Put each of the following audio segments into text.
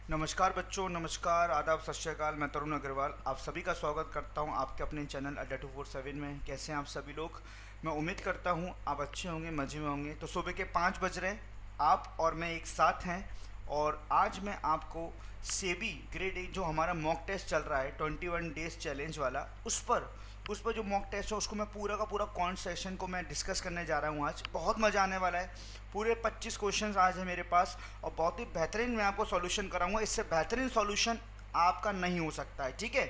नमस्कार बच्चों, नमस्कार, आदाब, सत श्री अकाल। मैं तरुण अग्रवाल आप सभी का स्वागत करता हूं आपके अपने चैनल अड्डा 247 में। कैसे हैं आप सभी लोग? मैं उम्मीद करता हूं आप अच्छे होंगे, मज़े में होंगे। तो सुबह के 5 बज रहे हैं, आप और मैं एक साथ हैं और आज मैं आपको सेबी ग्रेड 1 जो हमारा मॉक टेस्ट चल रहा है 21 डेज चैलेंज वाला, उस पर जो मॉक टेस्ट है उसको मैं पूरा का पूरा कौन सेशन को मैं डिस्कस करने जा रहा हूँ। आज बहुत मज़ा आने वाला है। पूरे 25 क्वेश्चंस आज है मेरे पास और बहुत ही बेहतरीन मैं आपको सॉल्यूशन कराऊंगा। इससे बेहतरीन सॉल्यूशन आपका नहीं हो सकता है, ठीक है।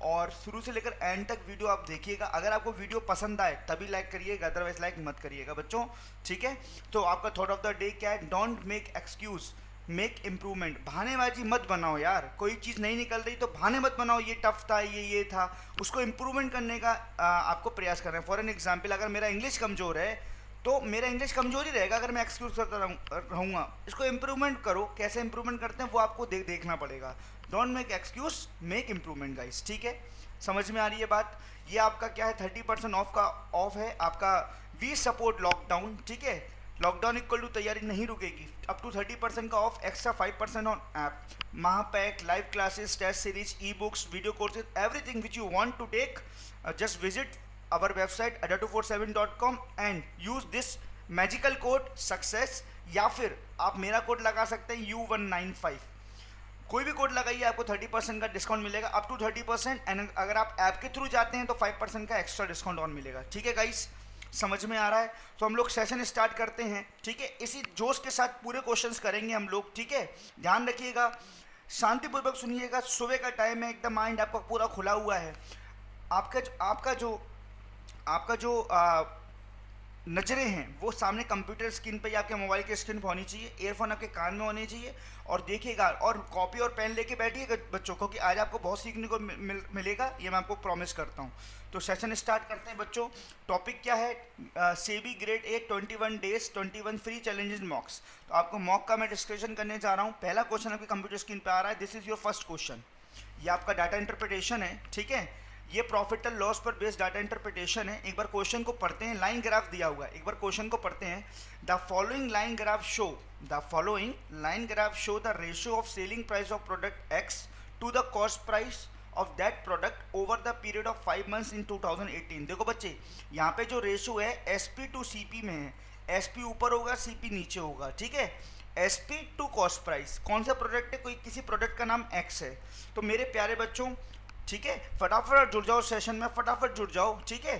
और शुरू से लेकर एंड तक वीडियो आप देखिएगा। अगर आपको वीडियो पसंद आए तभी लाइक करिएगा, अदरवाइज लाइक मत करिएगा बच्चों, ठीक है। तो आपका थॉट ऑफ द डे क्या है? Don't make excuse, make improvement. बहानेबाजी मत बनाओ यार। कोई चीज़ नहीं निकल रही तो बहाने मत बनाओ, ये टफ था, ये था। उसको इम्प्रूवमेंट करने का आपको प्रयास करना है। फॉर एन एग्जाम्पल, अगर मेरा इंग्लिश कमज़ोर है तो मेरा इंग्लिश कमज़ोर ही रहेगा अगर मैं एक्सक्यूज करता रहूँगा। इसको इम्प्रूवमेंट करो। कैसे इम्प्रूवमेंट करते हैं वो आपको देखना पड़ेगा। Don't make excuse, make improvement guys, ठीक है। समझ में आ रही है बात? ये आपका क्या है, 30% ऑफ है आपका। वी सपोर्ट लॉकडाउन, ठीक है। लॉकडाउन इक्वल टू तैयारी नहीं रुकेगी। अप टू 30% का off, extra 5% on app, Mahapack, live classes, test series, e books, video courses, everything which you want to take, just visit our website adda247.com and use this magical code success, या फिर आप मेरा code लगा सकते हैं U195। कोई भी code लगाइए, आपको 30% का डिस्काउंट मिलेगा, अप टू 30%। एंड अगर आप ऐप के थ्रू जाते हैं तो 5% का एक्स्ट्रा डिस्काउंट ऑन मिलेगा, ठीक है गाइस। समझ में आ रहा है? तो हम लोग सेशन स्टार्ट करते हैं, ठीक है। इसी जोश के साथ पूरे क्वेश्चंस करेंगे हम लोग, ठीक है। ध्यान रखिएगा, शांतिपूर्वक सुनिएगा। सुबह का टाइम है, एकदम माइंड आपका पूरा खुला हुआ है। आपका जो नज़रें हैं वो सामने कंप्यूटर स्क्रीन पे या आपके मोबाइल के स्क्रीन पर होनी चाहिए। ईयरफोन आपके कान में होने चाहिए और देखिएगा, और कॉपी और पेन लेके बैठिएगा बच्चों, क्योंकि आज आपको बहुत सीखने को मिलेगा, ये मैं आपको प्रॉमिस करता हूँ। तो सेशन स्टार्ट करते हैं बच्चों। टॉपिक क्या है? SEBI grade 1 21 days 21 free challenges मॉक्स। तो आपको मॉक का मैं डिस्कशन करने जा रहा हूँ। पहला क्वेश्चन आपके कंप्यूटर स्क्रीन पर आ रहा है। This is your first question. ये आपका डाटा इंटरप्रिटेशन है, ठीक है। ये प्रॉफिट एंड लॉस पर बेस्ड डाटा इंटरप्रिटेशन है। एक बार क्वेश्चन को पढ़ते हैं। लाइन ग्राफ दिया हुआ है, एक बार क्वेश्चन को पढ़ते हैं। The following line graph show the ratio of selling price of product X to the cost price of that product over the period of 5 months in 2018। देखो बच्चे, यहाँ पे जो रेशियो है एसपी टू सीपी में है। एसपी ऊपर होगा, सीपी नीचे होगा, ठीक है। एसपी टू कॉस्ट प्राइस, कौन सा प्रोडक्ट है? कोई किसी प्रोडक्ट का नाम एक्स है। तो मेरे प्यारे बच्चों, ठीक है, फटाफट जुड़ जाओ सेशन में, फटाफट जुड़ जाओ, ठीक है।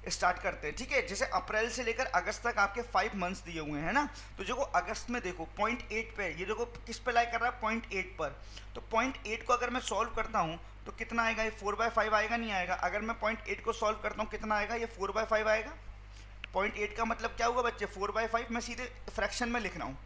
स्टार्ट करते हैं, ठीक है। जैसे अप्रैल से लेकर अगस्त तक आपके 5 मंथ्स दिए हुए हैं ना। तो जो अगस्त में देखो 0.8 पे, ये देखो किस पे लाई कर रहा है? 0.8 पर। तो 0.8 को अगर मैं सॉल्व करता हूँ तो कितना आएगा? ये 4/5 आएगा, नहीं आएगा? अगर मैं 0.8 को सॉल्व करता हूँ कितना आएगा? ये 4/5 आएगा। 0.8 का मतलब क्या हुआ बच्चे? 4/5। मैं सीधे फ्रैक्शन में लिख रहा हूँ,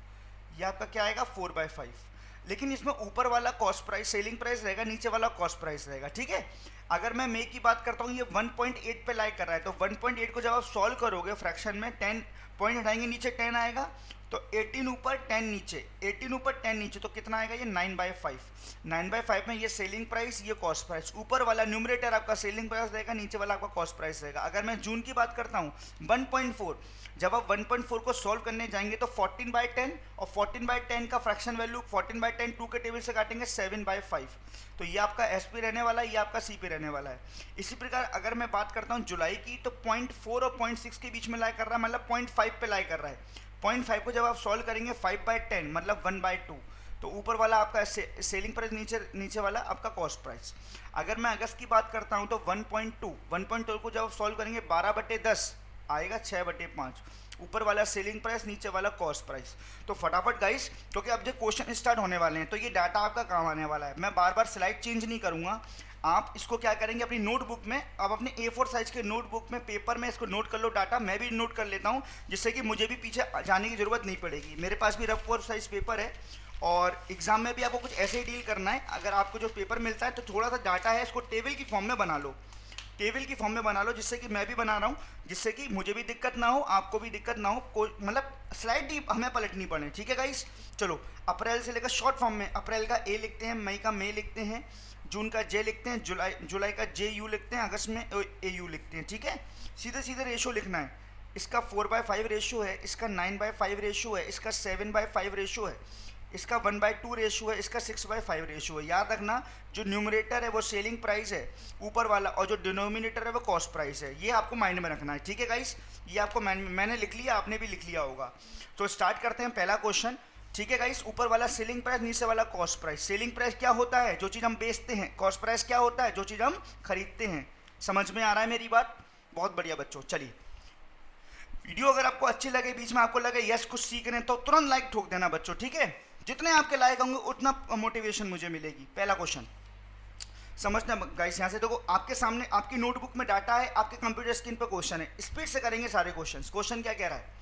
ये आपका क्या आएगा? 4/5। लेकिन इसमें ऊपर वाला कॉस्ट प्राइस सेलिंग प्राइस रहेगा, नीचे वाला कॉस्ट प्राइस रहेगा, ठीक है। अगर मैं मे की बात करता हूँ, ये 1.8 पे लाइक कर रहा है, तो 1.8 को जब आप सॉल्व करोगे फ्रैक्शन में, 10 पॉइंट हटाएंगे, नीचे 10 आएगा। तो 18 ऊपर 10 नीचे, 18 ऊपर 10 नीचे, तो कितना आएगा? ये 9/5। 9/5 में ये सेलिंग प्राइस, ये कॉस्ट प्राइस। ऊपर वाला न्यूमरेटर आपका सेलिंग प्राइस रहेगा, नीचे वाला आपका कॉस्ट प्राइस रहेगा। अगर मैं जून की बात करता हूँ 1.4, जब आप 1.4 को सॉल्व करने जाएंगे तो 14/10, और 14/10 का फ्रैक्शन वैल्यू 14/10 2 के टेबल से काटेंगे 7/5। तो ये आपका एसपी रहने वाला है, ये आपका सीपी रहने वाला है। इसी प्रकार अगर मैं बात करता हूँ जुलाई की, तो 0.4 और 0.6 के बीच में लाई कर रहा है, मतलब 0.5 पे लाई कर रहा है। 0.5 को जब आप सॉल्व करेंगे 5/10 मतलब 1/2। तो ऊपर वाला आपका सेलिंग प्राइस, नीचे वाला आपका कॉस्ट प्राइस। अगर मैं अगस्त की बात करता हूँ तो 1.2 को जब आप सॉल्व करेंगे 12/10 आएगा, 6/5। ऊपर वाला सेलिंग प्राइस, नीचे वाला कॉस्ट प्राइस। तो फटाफट गाइस, क्योंकि अब जो क्वेश्चन स्टार्ट होने वाले हैं तो ये डाटा आपका काम आने वाला है। मैं बार बार स्लाइड चेंज नहीं करूँगा। आप इसको क्या करेंगे? अपनी नोटबुक में, आप अपने A4 साइज के नोटबुक में, पेपर में इसको नोट कर लो डाटा। मैं भी नोट कर लेता हूँ, जिससे कि मुझे भी पीछे जाने की ज़रूरत नहीं पड़ेगी। मेरे पास भी रफ और साइज पेपर है और एग्जाम में भी आपको कुछ ऐसे ही डील करना है। अगर आपको जो पेपर मिलता है तो थोड़ा सा डाटा है, इसको टेबल की फॉर्म में बना लो, टेबल की फॉर्म में बना लो, जिससे कि मैं भी बना रहा हूँ, जिससे कि मुझे भी दिक्कत ना हो, आपको भी दिक्कत ना हो, कोई मतलब स्लाइड ही हमें पलटनी पड़े, ठीक है गाइस। चलो, अप्रैल से लेकर शॉर्ट फॉर्म में अप्रैल का ए लिखते हैं, मई का मे लिखते हैं, जून का जे लिखते हैं, जुलाई का जे यू लिखते हैं, अगस्त में ए यू लिखते हैं, ठीक है। सीधे सीधे रेशो लिखना है। इसका 4/5 रेशो है, इसका 9/5 रेशो है, इसका 7/5 रेशो है। इसका 1/2 रेशो है, इसका 6/5 रेशो है। याद रखना जो न्यूमरेटर है वो सेलिंग प्राइस है ऊपर वाला, और जो डिनोमिनेटर है वो कॉस्ट प्राइस है। ये आपको माइंड में रखना है, ठीक है गाइस। ये आपको मैंने लिख लिया, आपने भी लिख लिया होगा। तो स्टार्ट करते हैं पहला क्वेश्चन, ठीक है गाइस। ऊपर वाला सेलिंग प्राइस, नीचे वाला कॉस्ट प्राइस। सेलिंग प्राइस क्या होता है? जो चीज़ हम बेचते हैं। कॉस्ट प्राइस क्या होता है? जो चीज़ हम खरीदते हैं। समझ में आ रहा है मेरी बात? बहुत बढ़िया बच्चों। चलिए, वीडियो अगर आपको अच्छी लगे, बीच में आपको लगे यस कुछ सीख रहे हैं, तो तुरंत लाइक ठोक देना बच्चों, ठीक है। जितने आपके लाइक होंगे उतना मोटिवेशन मुझे मिलेगी। पहला क्वेश्चन समझना गाइस, यहाँ से देखो आपके सामने आपकी नोटबुक में डाटा है, आपके कंप्यूटर स्क्रीन पर क्वेश्चन है। स्पीड से करेंगे सारे क्वेश्चन। क्वेश्चन क्या कह रहा है?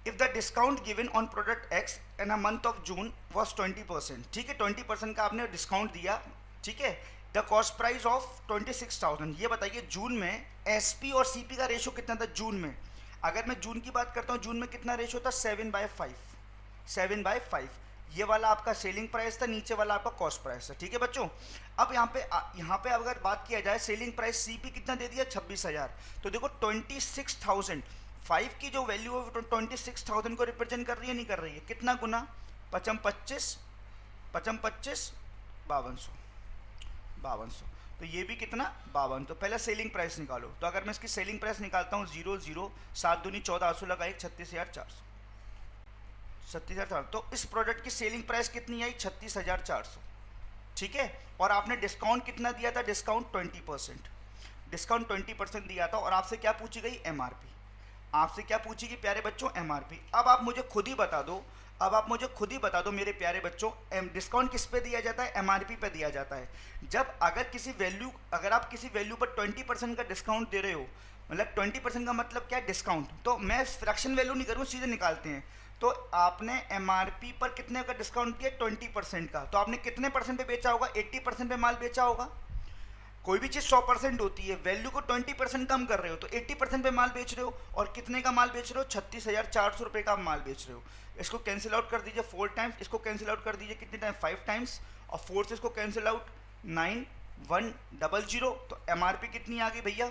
If the discount given on product x in a month of June was 20%, ठीक है, 20% का आपने डिस्काउंट दिया, ठीक है। द कॉस्ट प्राइस ऑफ 26,000, ये बताइए जून में एसपी और सीपी का रेशो कितना था जून में? अगर मैं जून की बात करता हूँ, जून में कितना रेशो था? 7/5, 7/5। ये वाला आपका सेलिंग प्राइस था, नीचे वाला आपका कॉस्ट प्राइस था, ठीक है बच्चों। अब यहाँ पे अगर बात किया जाए, सेलिंग प्राइस सीपी कितना दे दिया? 26,000। तो देखो 26,000, 5 की जो वैल्यू है 26,000 को रिप्रेजेंट कर रही है, नहीं कर रही है? कितना गुना? 55 25 55 5200, 5200। तो ये भी कितना? 52। तो पहले सेलिंग प्राइस निकालो। तो अगर मैं इसकी सेलिंग प्राइस निकालता हूँ 0 0 7 दूनी 14, 800 लगा 36,400, 36,400। तो इस प्रोडक्ट की सेलिंग प्राइस कितनी आई? 36,400, ठीक है। और आपने डिस्काउंट कितना दिया था? डिस्काउंट 20%, डिस्काउंट 20% दिया था। और आपसे क्या पूछी गई? एमआरपी। आपसे क्या पूछेगी प्यारे बच्चों? एमआरपी। अब आप मुझे खुद ही बता दो, अब आप मुझे खुद ही बता दो मेरे प्यारे बच्चों, डिस्काउंट किस पे दिया जाता है? एमआरपी पे दिया जाता है। जब अगर आप किसी वैल्यू पर 20% का डिस्काउंट दे रहे हो, मतलब 20% का मतलब क्या है? डिस्काउंट। तो मैं फ्रैक्शन वैल्यू नहीं करूँ, सीधे निकालते हैं। तो आपने एमआरपी पर कितने का डिस्काउंट दिया? 20% का। तो आपने कितने परसेंट पे बेचा होगा? 80% पे माल बेचा होगा। कोई भी चीज़ 100% होती है, वैल्यू को 20% कम कर रहे हो तो 80% पे माल बेच रहे हो। और कितने का माल बेच रहे हो? 36,400 रुपये का माल बेच रहे हो। इसको कैंसिल आउट कर दीजिए 4 टाइम्स, इसको कैंसिल आउट कर दीजिए कितने टाइम? 5 टाइम्स, और 4 से इसको कैंसिल आउट 9100। तो एमआरपी कितनी आ गई भैया?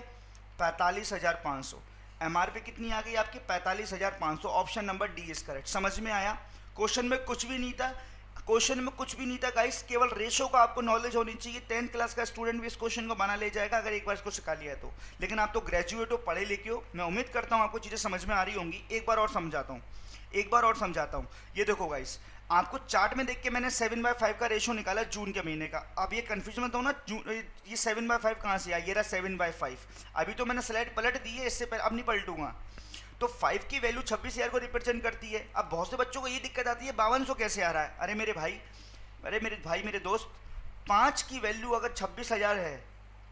45,500। एमआरपी कितनी आ गई आपकी? 45,500। Option number D is correct. समझ में आया? क्वेश्चन में कुछ भी नहीं था, क्वेश्चन में कुछ भी नहीं था गाइस, केवल रेशो का आपको नॉलेज होनी चाहिए। 10th क्लास का स्टूडेंट भी इस क्वेश्चन को बना ले जाएगा अगर एक बार इसको सिखा लिया तो। लेकिन आप तो ग्रेजुएट हो, पढ़े लिखे हो, मैं उम्मीद करता हूँ आपको चीज़ें समझ में आ रही होंगी। एक बार और समझाता हूँ, ये देखो गाइस, आपको चार्ट में देख के मैंने 7/5 का रेशो निकाला जून के महीने का। अब ये कन्फ्यूजन मत हो ना, ये 7/5 कहाँ से आया? ये रहा 7/5। अभी तो मैंने स्लाइड पलट दी है, इससे पहले अब नहीं पलटूंगा। तो 5 की वैल्यू 26,000 को रिप्रेजेंट करती है। अब बहुत से बच्चों को ये दिक्कत आती है 5200 कैसे आ रहा है? अरे मेरे भाई मेरे दोस्त, 5 की वैल्यू अगर 26,000 है,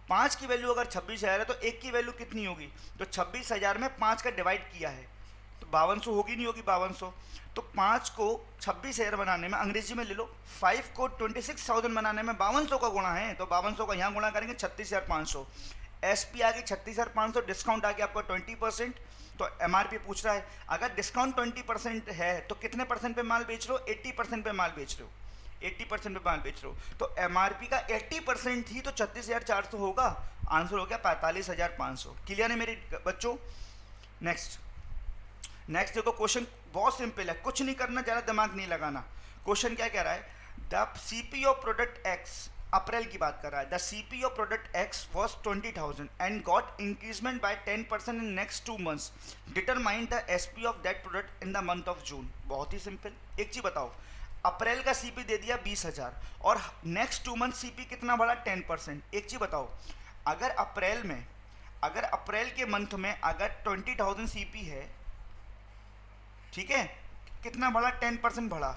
5 की वैल्यू अगर 26,000 है तो 1 की वैल्यू कितनी होगी? तो 26,000 में 5 का डिवाइड किया है तो 5200 होगी, नहीं होगी? 5200। तो 5 को 26,000 बनाने में, अंग्रेजी में ले लो, 5 को 26,000 बनाने में 5200 का गुणा है। तो 5200 का यहाँ गुणा करेंगे 36,500। एसपी आ गई 36,500, डिस्काउंट आ गया आपका 20%। तो एमआरपी पूछ रहा है, अगर डिस्काउंट 20% है तो कितने परसेंट पे माल बेच रहे हो? 80% पे माल बेच रहे हो, 80% पे माल बेच रहे हो। तो एमआरपी का 80% ही तो 36,400 होगा। आंसर हो गया 45,500। क्लियर है मेरे बच्चों? नेक्स्ट देखो, क्वेश्चन बहुत सिंपल है, कुछ नहीं करना, ज़्यादा दिमाग नहीं लगाना। क्वेश्चन क्या कह रहा है? The CP of product X, अप्रैल की बात कर रहा है। The CP of product X was 20,000 and got increment by 10% in next 2 months। Determine the SP of that product in the month of June. बहुत ही सिंपल। एक चीज़ बताओ, अप्रैल का सीपी दे दिया 20,000 और नेक्स्ट 2 मंथ सीपी कितना बढ़ा? 10%। एक चीज़ बताओ, अगर अप्रैल के मंथ में अगर 20,000 सीपी है, ठीक है, कितना बढ़ा? 10% बढ़ा।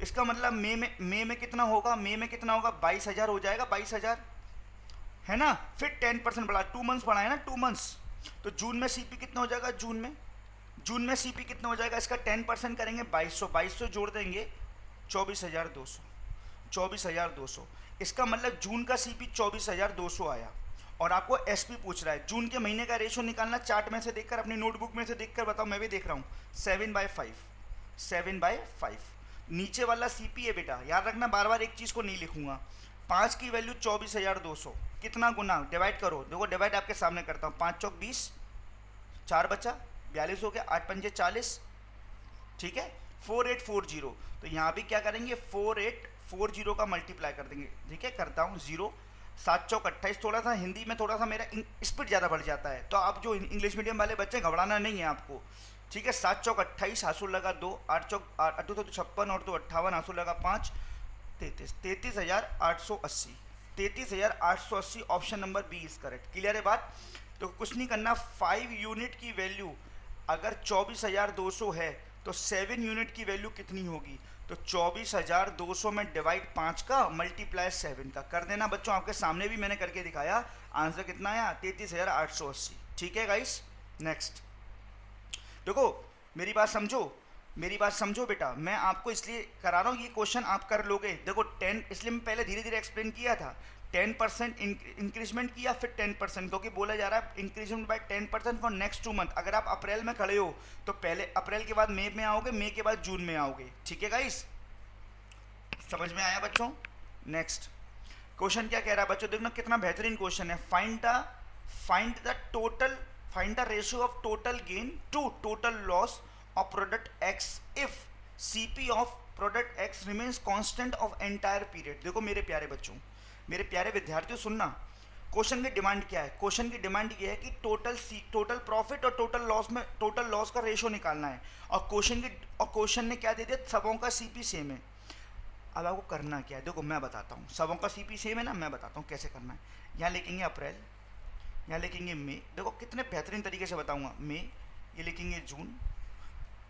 इसका मतलब मई में कितना होगा? मई में कितना होगा? 22,000 हो जाएगा, 22,000 है ना। फिर 10% बढ़ा, 2 मंथ्स बढ़ा है ना, 2 मंथ्स। तो जून में सीपी कितना हो जाएगा? जून में सीपी कितना हो जाएगा? इसका 10% करेंगे 2200 जोड़ देंगे 24,200, 24,200। इसका मतलब जून का सीपी 24,200 आया। और आपको एसपी पूछ रहा है, जून के महीने का रेशो निकालना, चार्ट में से देखकर, अपनी नोटबुक में से देखकर बताओ, मैं भी देख रहा हूँ। 7/5, नीचे वाला सीपी है बेटा, याद रखना, बार बार एक चीज़ को नहीं लिखूंगा। 5 की वैल्यू 24,200, कितना गुना? डिवाइड करो, देखो डिवाइड आपके सामने करता हूँ। 5 चौक 20, 4 बचा, 42 हो गया, 8 पंजे 40, ठीक है। 4840, तो यहाँ भी क्या करेंगे 4840 का मल्टीप्लाई कर देंगे। ठीक है, करता हूँ 0 7 चौक 28। थोड़ा सा हिंदी में थोड़ा सा मेरा स्पीड ज़्यादा बढ़ जाता है, तो आप जो इंग्लिश मीडियम वाले बच्चे घबराना नहीं है आपको। ठीक है, 7 चौक 28, हासुल लगा 2, 8 चौक 8 तो 56 और 2 58, हासुल लगा 5, 33,880। 33,880 option number B is correct. Clear है बात? तो कुछ नहीं करना, 5 यूनिट की वैल्यू अगर 24,200 है तो 7 यूनिट की वैल्यू कितनी होगी? तो 24,200 में डिवाइड 5 का मल्टीप्लाई 7 का कर देना बच्चों। आपके सामने भी मैंने करके दिखाया, आंसर कितना आया? 33,880। ठीक है गाइस, नेक्स्ट देखो, मेरी बात समझो, मेरी बात समझो बेटा। मैं आपको इसलिए करा रहा हूँ, ये क्वेश्चन आप कर लोगे। देखो 10, इसलिए मैं पहले धीरे धीरे एक्सप्लेन किया था। 10% इंक्रीजमेंट किया, फिर 10%, क्योंकि बोला जा रहा है increment by 10% for next 2 month. अगर आप अप्रैल में खड़े हो तो पहले अप्रैल के बाद मई में आओगे, मई के बाद जून में आओगे। ठीक है गाइस, समझ में आया बच्चों? नेक्स्ट क्वेश्चन क्या कह रहा है बच्चों, देखना कितना बेहतरीन क्वेश्चन है। Find the ratio of total gain to total loss of product X if CP of product X remains constant of entire period. देखो मेरे प्यारे बच्चों, मेरे प्यारे विद्यार्थियों, सुनना क्वेश्चन की डिमांड क्या है। क्वेश्चन की डिमांड ये है कि टोटल प्रॉफिट और टोटल लॉस में टोटल लॉस का रेशियो निकालना है। और क्वेश्चन ने क्या दे दिया, सबों का सीपी सेम है। अब आपको करना क्या है, देखो मैं बताता हूँ। सबों का सीपी सेम है ना, मैं बताता हूँ कैसे करना है। यहाँ लिखेंगे अप्रैल, यहाँ लिखेंगे मई। देखो कितने बेहतरीन तरीके से बताऊँगा। मई, ये लिखेंगे जून,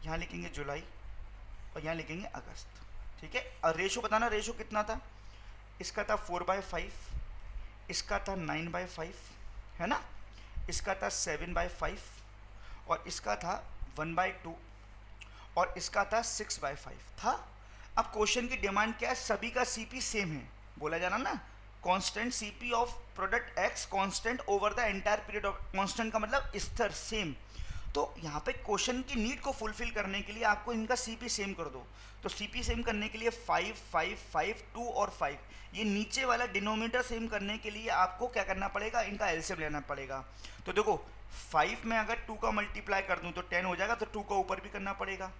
यहाँ लिखेंगे जुलाई, और यहाँ लिखेंगे अगस्त। ठीक है, और रेशो बताना, रेशो कितना था? इसका था 4/5, इसका था 9/5, है ना, इसका था 7/5, और इसका था 1/2, और इसका था 6/5 था। अब क्वेश्चन की डिमांड क्या है? सभी का सीपी सेम है, बोला जाना ना, constant CP of product x constant over the entire period of, constant का मतलब स्थिर, सेम। तो यहाँ पे क्वेश्चन की नीड को फुलफिल करने के लिए आपको इनका सीपी सेम कर दो। तो सीपी सेम करने के लिए 5, 5, 5, 2 और 5, ये नीचे वाला डिनोमिनेटर सेम करने के लिए आपको क्या करना पड़ेगा? इनका एलसीएम लेना पड़ेगा। तो देखो 5 में अगर 2 का मल्टीप्लाई कर दूँ तो 10 हो जाएगा, तो 2 का ऊपर भी करना पड़ेगा,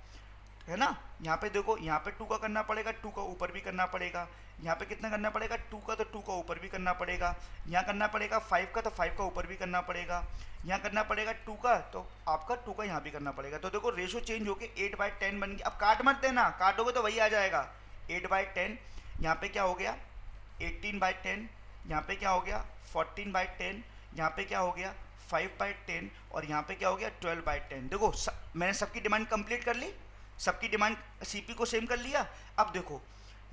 है ना। यहाँ पे देखो, यहाँ पे 2 का करना पड़ेगा, 2 का ऊपर भी करना पड़ेगा। यहाँ पे कितना करना पड़ेगा? 2 का, तो 2 का ऊपर भी करना पड़ेगा। यहाँ करना पड़ेगा 5 का, तो 5 का ऊपर भी करना पड़ेगा। यहाँ करना पड़ेगा 2 का, तो आपका 2 का यहाँ भी करना पड़ेगा। तो देखो रेशो चेंज होके 8/10 बन गया। अब काट मत देना, काटोगे तो वही आ जाएगा 8/10। यहाँ पे क्या हो गया? 18/10। यहाँ पे क्या हो गया? 14/10। यहाँ पे क्या हो गया? 5/10। और यहाँ पे क्या हो गया? 12/10। देखो मैंने सबकी डिमांड कंप्लीट कर ली, सबकी डिमांड सीपी को सेम कर लिया। अब देखो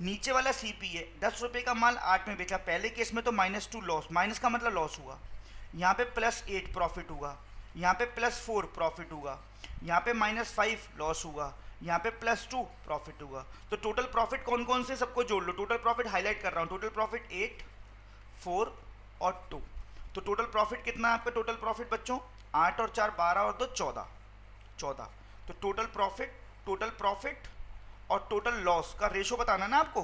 नीचे वाला सीपी है 10 रुपये का माल 8 में बेचा, पहले केस में तो -2 लॉस, माइनस का मतलब लॉस हुआ। यहाँ पे +8 प्रॉफिट हुआ, यहाँ पे +4 प्रॉफिट हुआ, यहाँ पे -5 लॉस हुआ, यहाँ पे +2 प्रॉफिट हुआ। तो टोटल प्रॉफिट कौन कौन से, सबको जोड़ लो। टोटल प्रॉफिट हाईलाइट कर रहा हूँ, टोटल प्रॉफिट 8, 4 और 2। तो टोटल प्रॉफिट कितना है आपका? टोटल प्रॉफिट बच्चों 8 और 4 12 और 2 14। तो टोटल प्रॉफिट और टोटल लॉस का रेशो बताना ना आपको।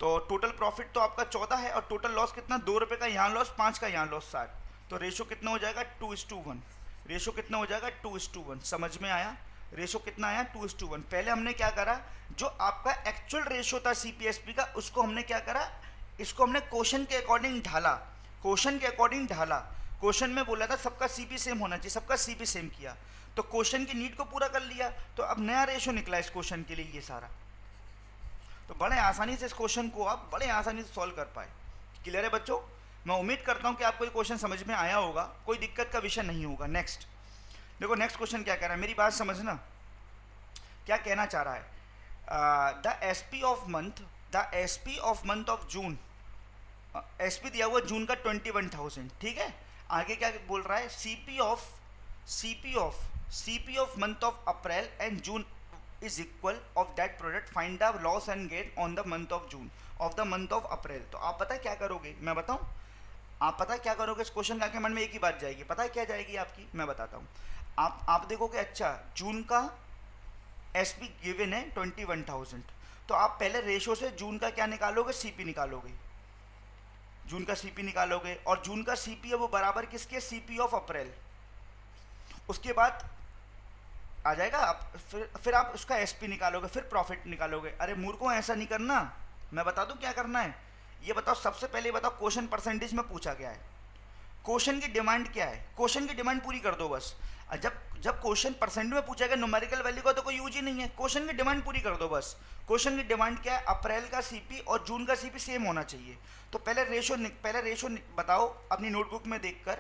तो टोटल प्रॉफिट तो आपका 14 है, और टोटल लॉस कितना? 2 रुपये का यहाँ लॉस, 5 का यहाँ लॉस 60। तो रेशो कितना हो जाएगा? 2:1। रेशो कितना हो जाएगा? 2:1। समझ में आया? रेशो कितना आया? 2:1। पहले हमने क्या करा, जो आपका एक्चुअल रेशो था सीपीएसपी का, उसको हमने क्या करा, इसको हमने क्वेश्चन के अकॉर्डिंग ढाला। क्वेश्चन में बोला था सबका सीपी सेम होना चाहिए, सबका सीपी सेम किया, तो क्वेश्चन की नीड को पूरा कर लिया। तो अब नया रेशो निकला इस क्वेश्चन के लिए, ये सारा। तो बड़े आसानी से इस क्वेश्चन को आप बड़े आसानी से सॉल्व कर पाए। क्लियर है बच्चों? मैं उम्मीद करता हूँ कि आपको ये क्वेश्चन समझ में आया होगा, कोई दिक्कत का विषय नहीं होगा। नेक्स्ट देखो, नेक्स्ट क्वेश्चन क्या कह रहा है, मेरी बात समझना, क्या कहना चाह रहा है। The SP of month of June, SP दिया हुआ जून का 21,000, ठीक है। आगे क्या बोल रहा है? CP of month of April and June is equal of that product, find the loss and gain on the month of June of the month of April. तो आप पता है क्या करोगे, मैं बताऊं? आप पता है क्या करोगे? इस क्वेश्चन के मन में एक ही बात जाएगी, पता है क्या जाएगी आपकी? मैं बताता हूँ। आप देखोगे, अच्छा जून का एसपी गिवन है 21,000, तो आप पहले रेशो से जून का क्या निकालोगे? सीपी निकालोगे। जून का सीपी निकालोगे, और जून का सीपी है वो बराबर किसके? CP of April. उसके बाद आ जाएगा। आप फिर आप उसका एसपी निकालोगे, फिर प्रॉफिट निकालोगे। अरे मूर्खों, ऐसा नहीं करना, मैं बता दूं क्या करना है। ये बताओ, सबसे पहले बताओ क्वेश्चन परसेंटेज में पूछा गया है, क्वेश्चन की डिमांड क्या है, क्वेश्चन की डिमांड पूरी कर दो बस। जब जब क्वेश्चन परसेंट में पूछा गया न्यूमेरिकल वैल्यू का तो कोई यूज ही नहीं है, क्वेश्चन की डिमांड पूरी कर दो बस। क्वेश्चन की डिमांड क्या है, अप्रैल का सीपी और जून का सीपी सेम होना चाहिए। तो पहले रेशो बताओ अपनी नोटबुक में देखकर,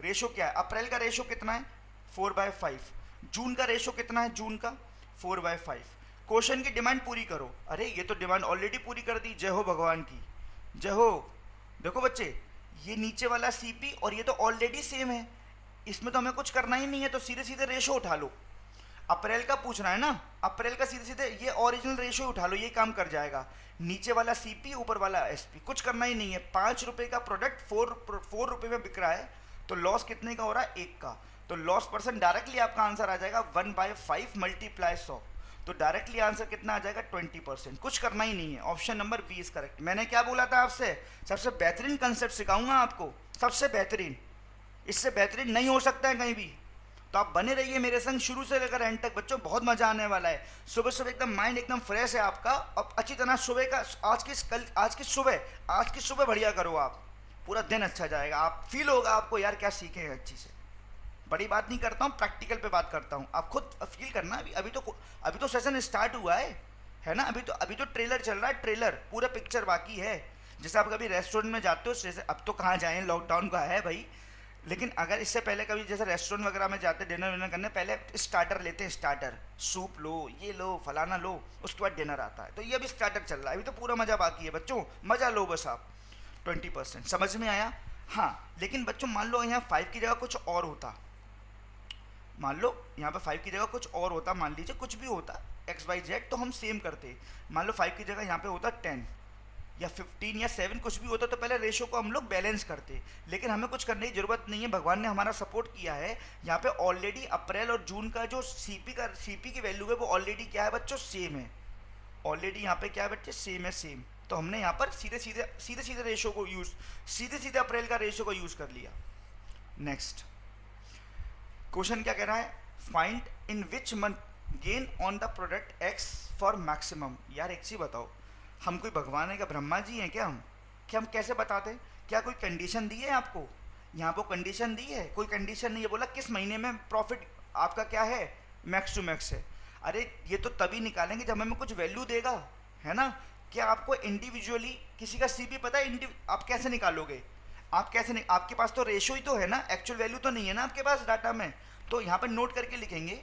रेशो क्या है। अप्रैल का रेशो कितना है, 4/5। जून का रेशो कितना है, जून का 4/5। क्वेश्चन की डिमांड पूरी करो। अरे ये तो डिमांड ऑलरेडी पूरी कर दी, जय हो भगवान की, जय हो। देखो बच्चे, ये नीचे वाला सीपी और ये तो ऑलरेडी सेम है, इसमें तो हमें कुछ करना ही नहीं है, तो सीधे सीधे रेशो उठा लो। अप्रैल का पूछना है ना, अप्रैल का सीधे सीधे ये ओरिजिनल रेशो उठा लो, ये काम कर जाएगा। नीचे वाला सीपी, ऊपर वाला एसपी, कुछ करना ही नहीं है। 5 रुपए का प्रोडक्ट 4 रुपए में बिक रहा है, तो लॉस कितने का हो रहा है, 1 का। तो लॉस परसेंट डायरेक्टली आपका आंसर आ जाएगा 1/5 मल्टीप्लाई 100, तो डायरेक्टली आंसर कितना आ जाएगा, 20%। कुछ करना ही नहीं है, option number B is correct. मैंने क्या बोला था आपसे, सबसे बेहतरीन कंसेप्ट सिखाऊंगा आपको, सबसे बेहतरीन, इससे बेहतरीन नहीं हो सकता है कहीं भी। तो आप बने रहिए मेरे संग शुरू से लेकर एंड तक बच्चों, बहुत मजा आने वाला है। सुबह सुबह एकदम माइंड एकदम फ्रेश है आपका, और अच्छी तरह सुबह का आज की सुबह बढ़िया करो आप, पूरा दिन अच्छा जाएगा। आप फील होगा आपको यार क्या सीखे हैं अच्छी से। बड़ी बात नहीं करता हूँ, प्रैक्टिकल पे बात करता हूँ, आप खुद फील करना। अभी तो सेशन स्टार्ट हुआ है ना, अभी तो ट्रेलर चल रहा है, ट्रेलर, पूरा पिक्चर बाकी है। जैसे आप कभी रेस्टोरेंट में जाते हो, जैसे अब तो कहाँ जाएं, लॉकडाउन का है भाई, लेकिन अगर इससे पहले कभी जैसे रेस्टोरेंट वगैरह में जाते डिनर विनर करने, पहले स्टार्टर लेते हैं, स्टार्टर, सूप लो, ये लो, फलाना लो, उसके बाद डिनर आता है। तो ये अभी स्टार्टर चल रहा है, अभी तो पूरा मज़ा बाकी है बच्चों, मज़ा लो बस आप। 20% समझ में आया। हाँ, लेकिन बच्चों मान लो यहाँ 5 की जगह कुछ और होता, मान लो यहाँ पे 5 की जगह कुछ और होता, मान लीजिए कुछ भी होता XYZ, तो हम सेम करते। मान लो 5 की जगह यहाँ पे होता 10 या 15 या 7, कुछ भी होता, तो पहले रेशो को हम लोग बैलेंस करते। लेकिन हमें कुछ करने की जरूरत नहीं है, भगवान ने हमारा सपोर्ट किया है। यहाँ पे ऑलरेडी अप्रैल और जून का जो सीपी की वैल्यू है वो ऑलरेडी क्या है बच्चों, सेम है। ऑलरेडी यहाँ पे क्या है बच्चे, सेम है, सेम। तो हमने यहाँ पर सीधे सीधे रेशो को यूज, सीधे सीधे अप्रैल का रेशो को यूज कर लिया। नेक्स्ट क्वेश्चन क्या कह रहा है, find in which month gain on the product x for maximum. यार एक चीज बताओ, हम कोई भगवान है क्या, ब्रह्मा जी हैं क्या हम, कि हम कैसे बताते, क्या कोई कंडीशन दी है आपको, यहाँ पर कंडीशन दी है, कोई कंडीशन नहीं है। बोला किस महीने में प्रॉफिट आपका क्या है, मैक्स टू मैक्स है। अरे ये तो तभी निकालेंगे जब हमें कुछ वैल्यू देगा, है ना। क्या आपको इंडिविजुअली किसी का सीपी पता है, आप कैसे निकालोगे, आप कैसे नहीं, आपके पास तो रेशो ही तो है ना, एक्चुअल वैल्यू तो नहीं है ना आपके पास डाटा में। तो यहाँ पर नोट करके लिखेंगे,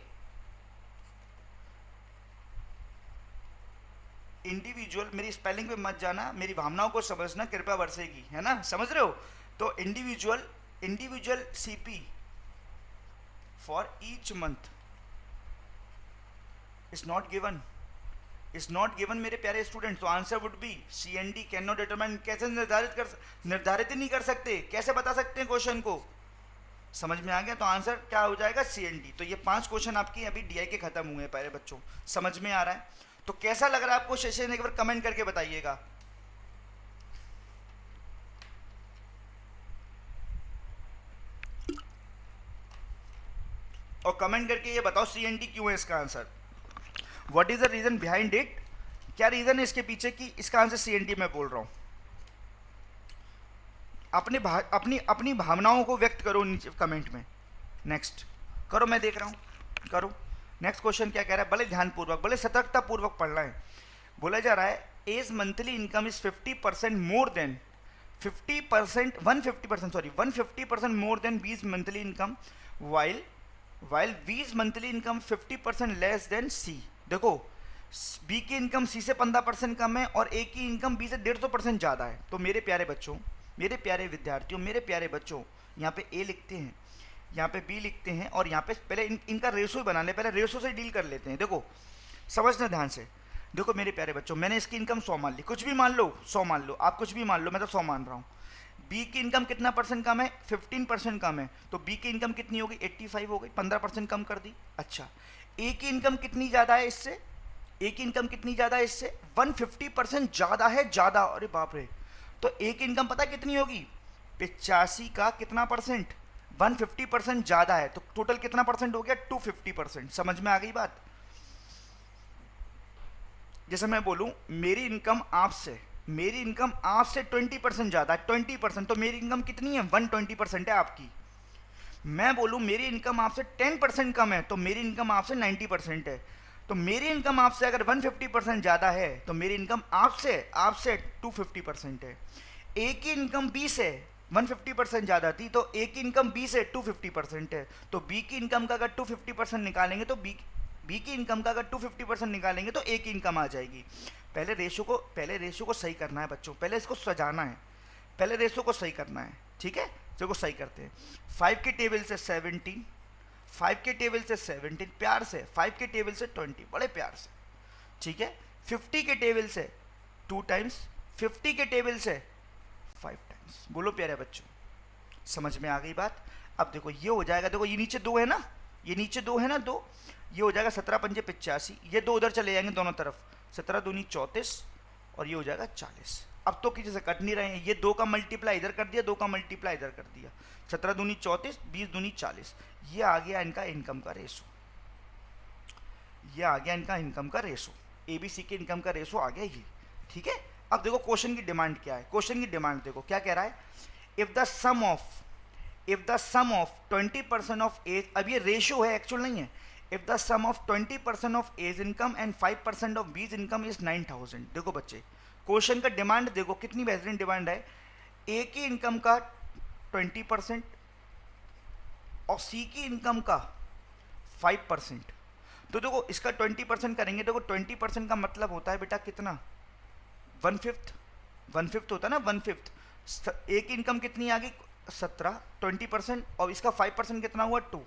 इंडिविजुअल, मेरी स्पेलिंग पे मत जाना, मेरी भावनाओं को समझना, कृपया बरसेगी, है ना, समझ रहे हो। तो individual CP for each month is not given मेरे प्यारे स्टूडेंट। तो answer would be CND can not determine. कैसे निर्धारित ही नहीं कर सकते, कैसे बता सकते हैं क्वेश्चन को, समझ में आ गया। तो आंसर क्या हो जाएगा, CND। तो ये 5 क्वेश्चन आपके अभी DI के खत्म हुए हैं प्यारे बच्चों, समझ में आ रहा है। तो कैसा लग रहा है आपको सेशन, एक बार कमेंट करके बताइएगा। और कमेंट करके ये बताओ CND क्यों है इसका answer, what is the reason behind it, क्या रीजन है इसके पीछे कि इसका आंसर CND मैं बोल रहा हूं। अपनी भावनाओं को व्यक्त करो नीचे कमेंट में। नेक्स्ट करो, मैं देख रहा हूं, करो। नेक्स्ट क्वेश्चन क्या कह रहा है, बड़े ध्यानपूर्वक, बड़े सतर्कतापूर्वक पढ़ना है। बोला जा रहा है A's monthly income is 50% more than 150% more than B's monthly income, while B's monthly income 50% less than C. देखो बी की इनकम सी से 15% कम है और ए की इनकम बी से 150% ज़्यादा है। तो मेरे प्यारे बच्चों, मेरे प्यारे विद्यार्थियों, मेरे प्यारे बच्चों, यहाँ पे ए लिखते हैं, यहाँ पे बी लिखते हैं, और यहाँ पे पहले इनका रेशो ही बना ले, पहले रेशो से डील कर लेते हैं। देखो समझना ध्यान से, देखो मेरे प्यारे बच्चों, मैंने इसकी इनकम 100 मान ली, कुछ भी मान लो, 100 मान लो, आप कुछ भी मान लो, मैं तो 100 मान रहा हूँ। बी की इनकम कितना परसेंट कम है, 15% कम है, तो बी की इनकम कितनी होगी, 85 हो गई, 15% कम कर दी। अच्छा, ए की इनकम कितनी ज़्यादा है इससे, ए की इनकम कितनी ज़्यादा है इससे, 150% ज़्यादा है, ज़्यादा, अरे बाप रे। तो ए की इनकम पता कितनी होगी, 85 का कितना परसेंट, 150% ज़्यादा है, तो टोटल कितना परसेंट हो गया? 250%। समझ में आ गई बात? जैसे मैं बोलूं मेरी इनकम आपसे 20% ज़्यादा है, 20%, तो मेरी इनकम कितनी है? 120% है आपकी। मैं बोलूं मेरी इनकम आपसे 10% कम है, तो मेरी इनकम आपसे 90% है। तो मेरी इनकम आपसे अगर 150% ज़्यादा है तो मेरी इनकम आपसे आपसे 250% है। ए की इनकम बी से 150% ज़्यादा थी, तो ए की इनकम बी से 250% है। तो बी की इनकम का अगर 250% निकालेंगे तो बी की इनकम का अगर 250% निकालेंगे तो ए की इनकम आ जाएगी। पहले रेशो को सही करना है बच्चों, पहले इसको सजाना है, पहले रेशो को सही करना है। ठीक है, देखो सही करते हैं। 5 के टेबल से 17, 5 के टेबल से 17 प्यार से, 5 के टेबल से 20 बड़े प्यार से। ठीक है, 50 के टेबल से 2 टाइम्स, 50 के टेबल से 5 टाइम्स। बोलो प्यारे बच्चों, समझ में आ गई बात? अब देखो ये हो जाएगा, देखो ये नीचे 2 है ना, ये नीचे 2 है ना, 2, ये हो जाएगा 17 पंजे 85, ये 2 उधर चले जाएंगे दोनों तरफ, 17 दूनी 34 और ये हो जाएगा 40। अब तो किसी से कट नहीं रहे हैं, ये 2 का मल्टीप्लाई इधर कर दिया, 2 का मल्टीप्लाई इधर कर दिया, 17 दूनी 34, 20 दूनी 40। ये आ गया इनका इनकम का रेशो, ये आ गया इनका इनकम का रेशो, एबीसी के इनकम का रेशो आ गया ये। ठीक है, अब देखो क्वेश्चन की डिमांड क्या है। क्वेश्चन की डिमांड देखो क्या कह रहा है, if the sum of 20% of A's, अब ये रेशो है एक्चुअल नहीं है, if the sum of 20% of A's income and 5% of B's income is 9000। देखो बच्चे क्वेश्चन का डिमांड देखो कितनी बेहतरीन डिमांड है। ए की इनकम का 20% और सी की इनकम का 5%। तो देखो इसका 20% करेंगे, देखो 20% का मतलब होता है बेटा कितना? 1/5, 1/5 होता है ना, 1/5। ए की इनकम कितनी आ गई? 17, 20% और इसका 5% कितना हुआ? 2।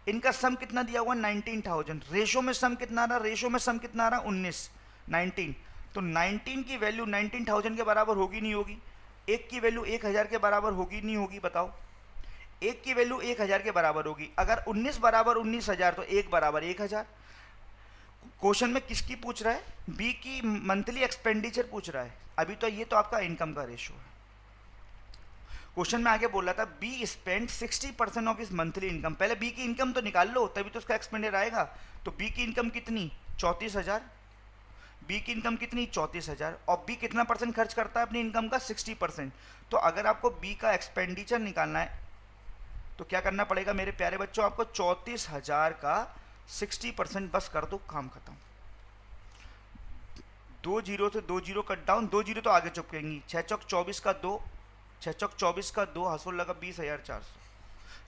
इनका सम कितना दिया हुआ? 19,000। रेशो में सम कितना आ रहा? रेशो में सम कितना आ रहा? 19, 19। तो 19 की वैल्यू 19,000 के बराबर होगी नहीं होगी? एक की वैल्यू 1000 के बराबर होगी नहीं होगी? बताओ, एक की वैल्यू 1000 के बराबर होगी। अगर 19 बराबर 19,000 तो एक बराबर 1000। क्वेश्चन में किसकी पूछ रहा है? बी की मंथली एक्सपेंडिचर पूछ रहा है। अभी तो ये तो आपका इनकम का रेशो है। क्वेश्चन में आगे बोल रहा था be spend 60% of is monthly income. पहले बी की इनकम तो निकाल लो तभी तो उसका एक्सपेंडिचर आएगा। तो बी की इनकम कितनी? 34,000। बी की इनकम कितनी? 34,000। और बी कितना परसेंट खर्च करता है अपनी इनकम का? 60%। तो अगर आपको बी का एक्सपेंडिचर निकालना है तो क्या करना पड़ेगा मेरे प्यारे बच्चों? आपको 34,000 का 60% बस कर दो, काम खत्म। 2 जीरो से 2 जीरो कट डाउन, 2 जीरो तो आगे चुपकेंगी। 6 चौक 24 का 2, 6 चौक 24 का 2, हसूल लगा 20,400,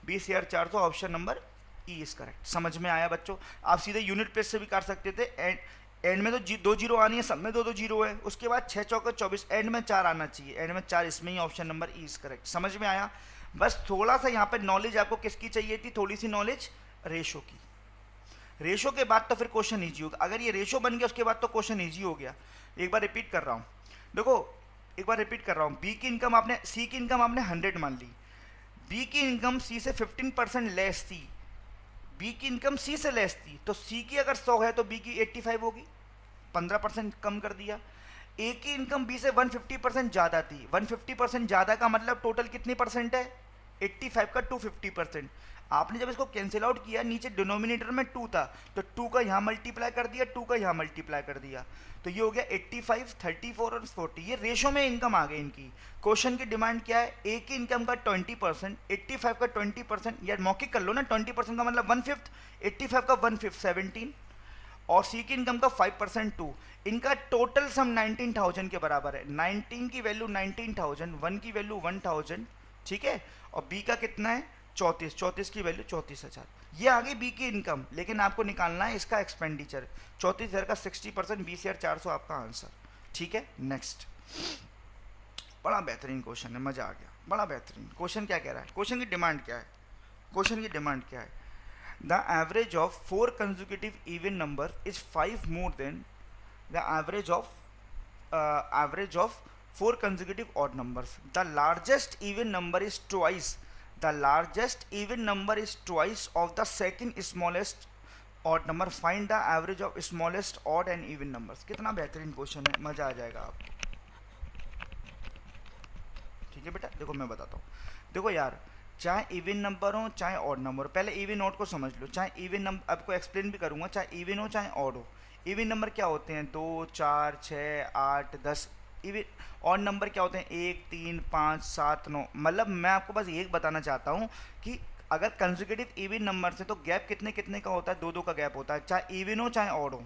20,400 option number E is correct. समझ में आया बच्चों? आप सीधे यूनिट प्लेस से भी कर सकते थे। एंड में तो 2 जीरो आनी है, सब में 2 2 जीरो है। उसके बाद 6 चौक 24, एंड में 4 आना चाहिए, एंड में 4, इसमें ही option number E is correct. समझ में आया? बस थोड़ा सा यहाँ पे नॉलेज आपको किसकी चाहिए थी? थोड़ी सी नॉलेज रेशो की। रेशो के बाद तो फिर क्वेश्चन ईजी होगा। अगर ये रेशो बन गया उसके बाद तो क्वेश्चन ईजी हो गया। एक बार रिपीट कर रहा हूँ, देखो एक बार रिपीट कर रहा हूँ। बी की इनकम आपने, सी की इनकम आपने 100 मान ली, बी की इनकम सी से 15% लेस थी, बी की इनकम सी से लेस थी, तो सी की अगर 100 है तो बी की 85 होगी, 15% कम कर दिया। ए की इनकम बी से 150% ज़्यादा थी, 150% ज़्यादा का मतलब टोटल कितनी परसेंट है? 85 का 250%। आपने जब इसको कैंसिल आउट किया नीचे डिनोमिनेटर में 2 था, तो 2 का यहाँ मल्टीप्लाई कर दिया, 2 का यहाँ मल्टीप्लाई कर दिया, तो ये हो गया 85, 34 और 40। ये रेशो में इनकम आ गई इनकी। क्वेश्चन की डिमांड क्या है? ए की इनकम का 20%, 85 का 20%, यार मौखिक कर लो ना, 20% का मतलब 1/5, 85 का 1/5 17, और सी की इनकम का 5% 2। इनका टोटल सम 19,000 के बराबर है। 19 की वैल्यू 19,000, 1 की वैल्यू 1,000, ठीक है, और बी का कितना है? 34, 34 की वैल्यू 34,000। ये आ गई बी की इनकम, लेकिन आपको निकालना है इसका एक्सपेंडिचर। 34,000 का 60%, 20,400 आपका आंसर। ठीक है, नेक्स्ट। बड़ा बेहतरीन क्वेश्चन है, मजा आ गया, बड़ा बेहतरीन। क्वेश्चन क्या कह रहा है? क्वेश्चन की डिमांड क्या है? क्वेश्चन की डिमांड क्या है? The average of 4 consecutive even number is 5 more than the average of 4 consecutive odd numbers. The largest even number is twice. The largest even number is twice of the second smallest odd number. Find the average of smallest odd and even numbers. कितना बेहतरीन question है, मजा आ जाएगा आपको। ठीक है बेटा, देखो मैं बताता हूँ। देखो यार, चाहे इवन नंबर हो चाहे ऑड नंबर हो, पहले इवन ऑड को समझ लो। चाहे इवन नंबर, आपको एक्सप्लेन भी करूंगा, चाहे इवन हो चाहे ऑड हो। इवन नंबर क्या होते हैं? 2, 4, 6, 8, 10। इवन ऑड नंबर क्या होते हैं? 1, 3, 5, 7, 9। मतलब मैं आपको बस ये बताना चाहता हूँ कि अगर कंसेक्यूटिव इवन नंबर से तो गैप कितने कितने का होता है? 2 2 का गैप होता है, चाहे इवन हो चाहे ऑड हो।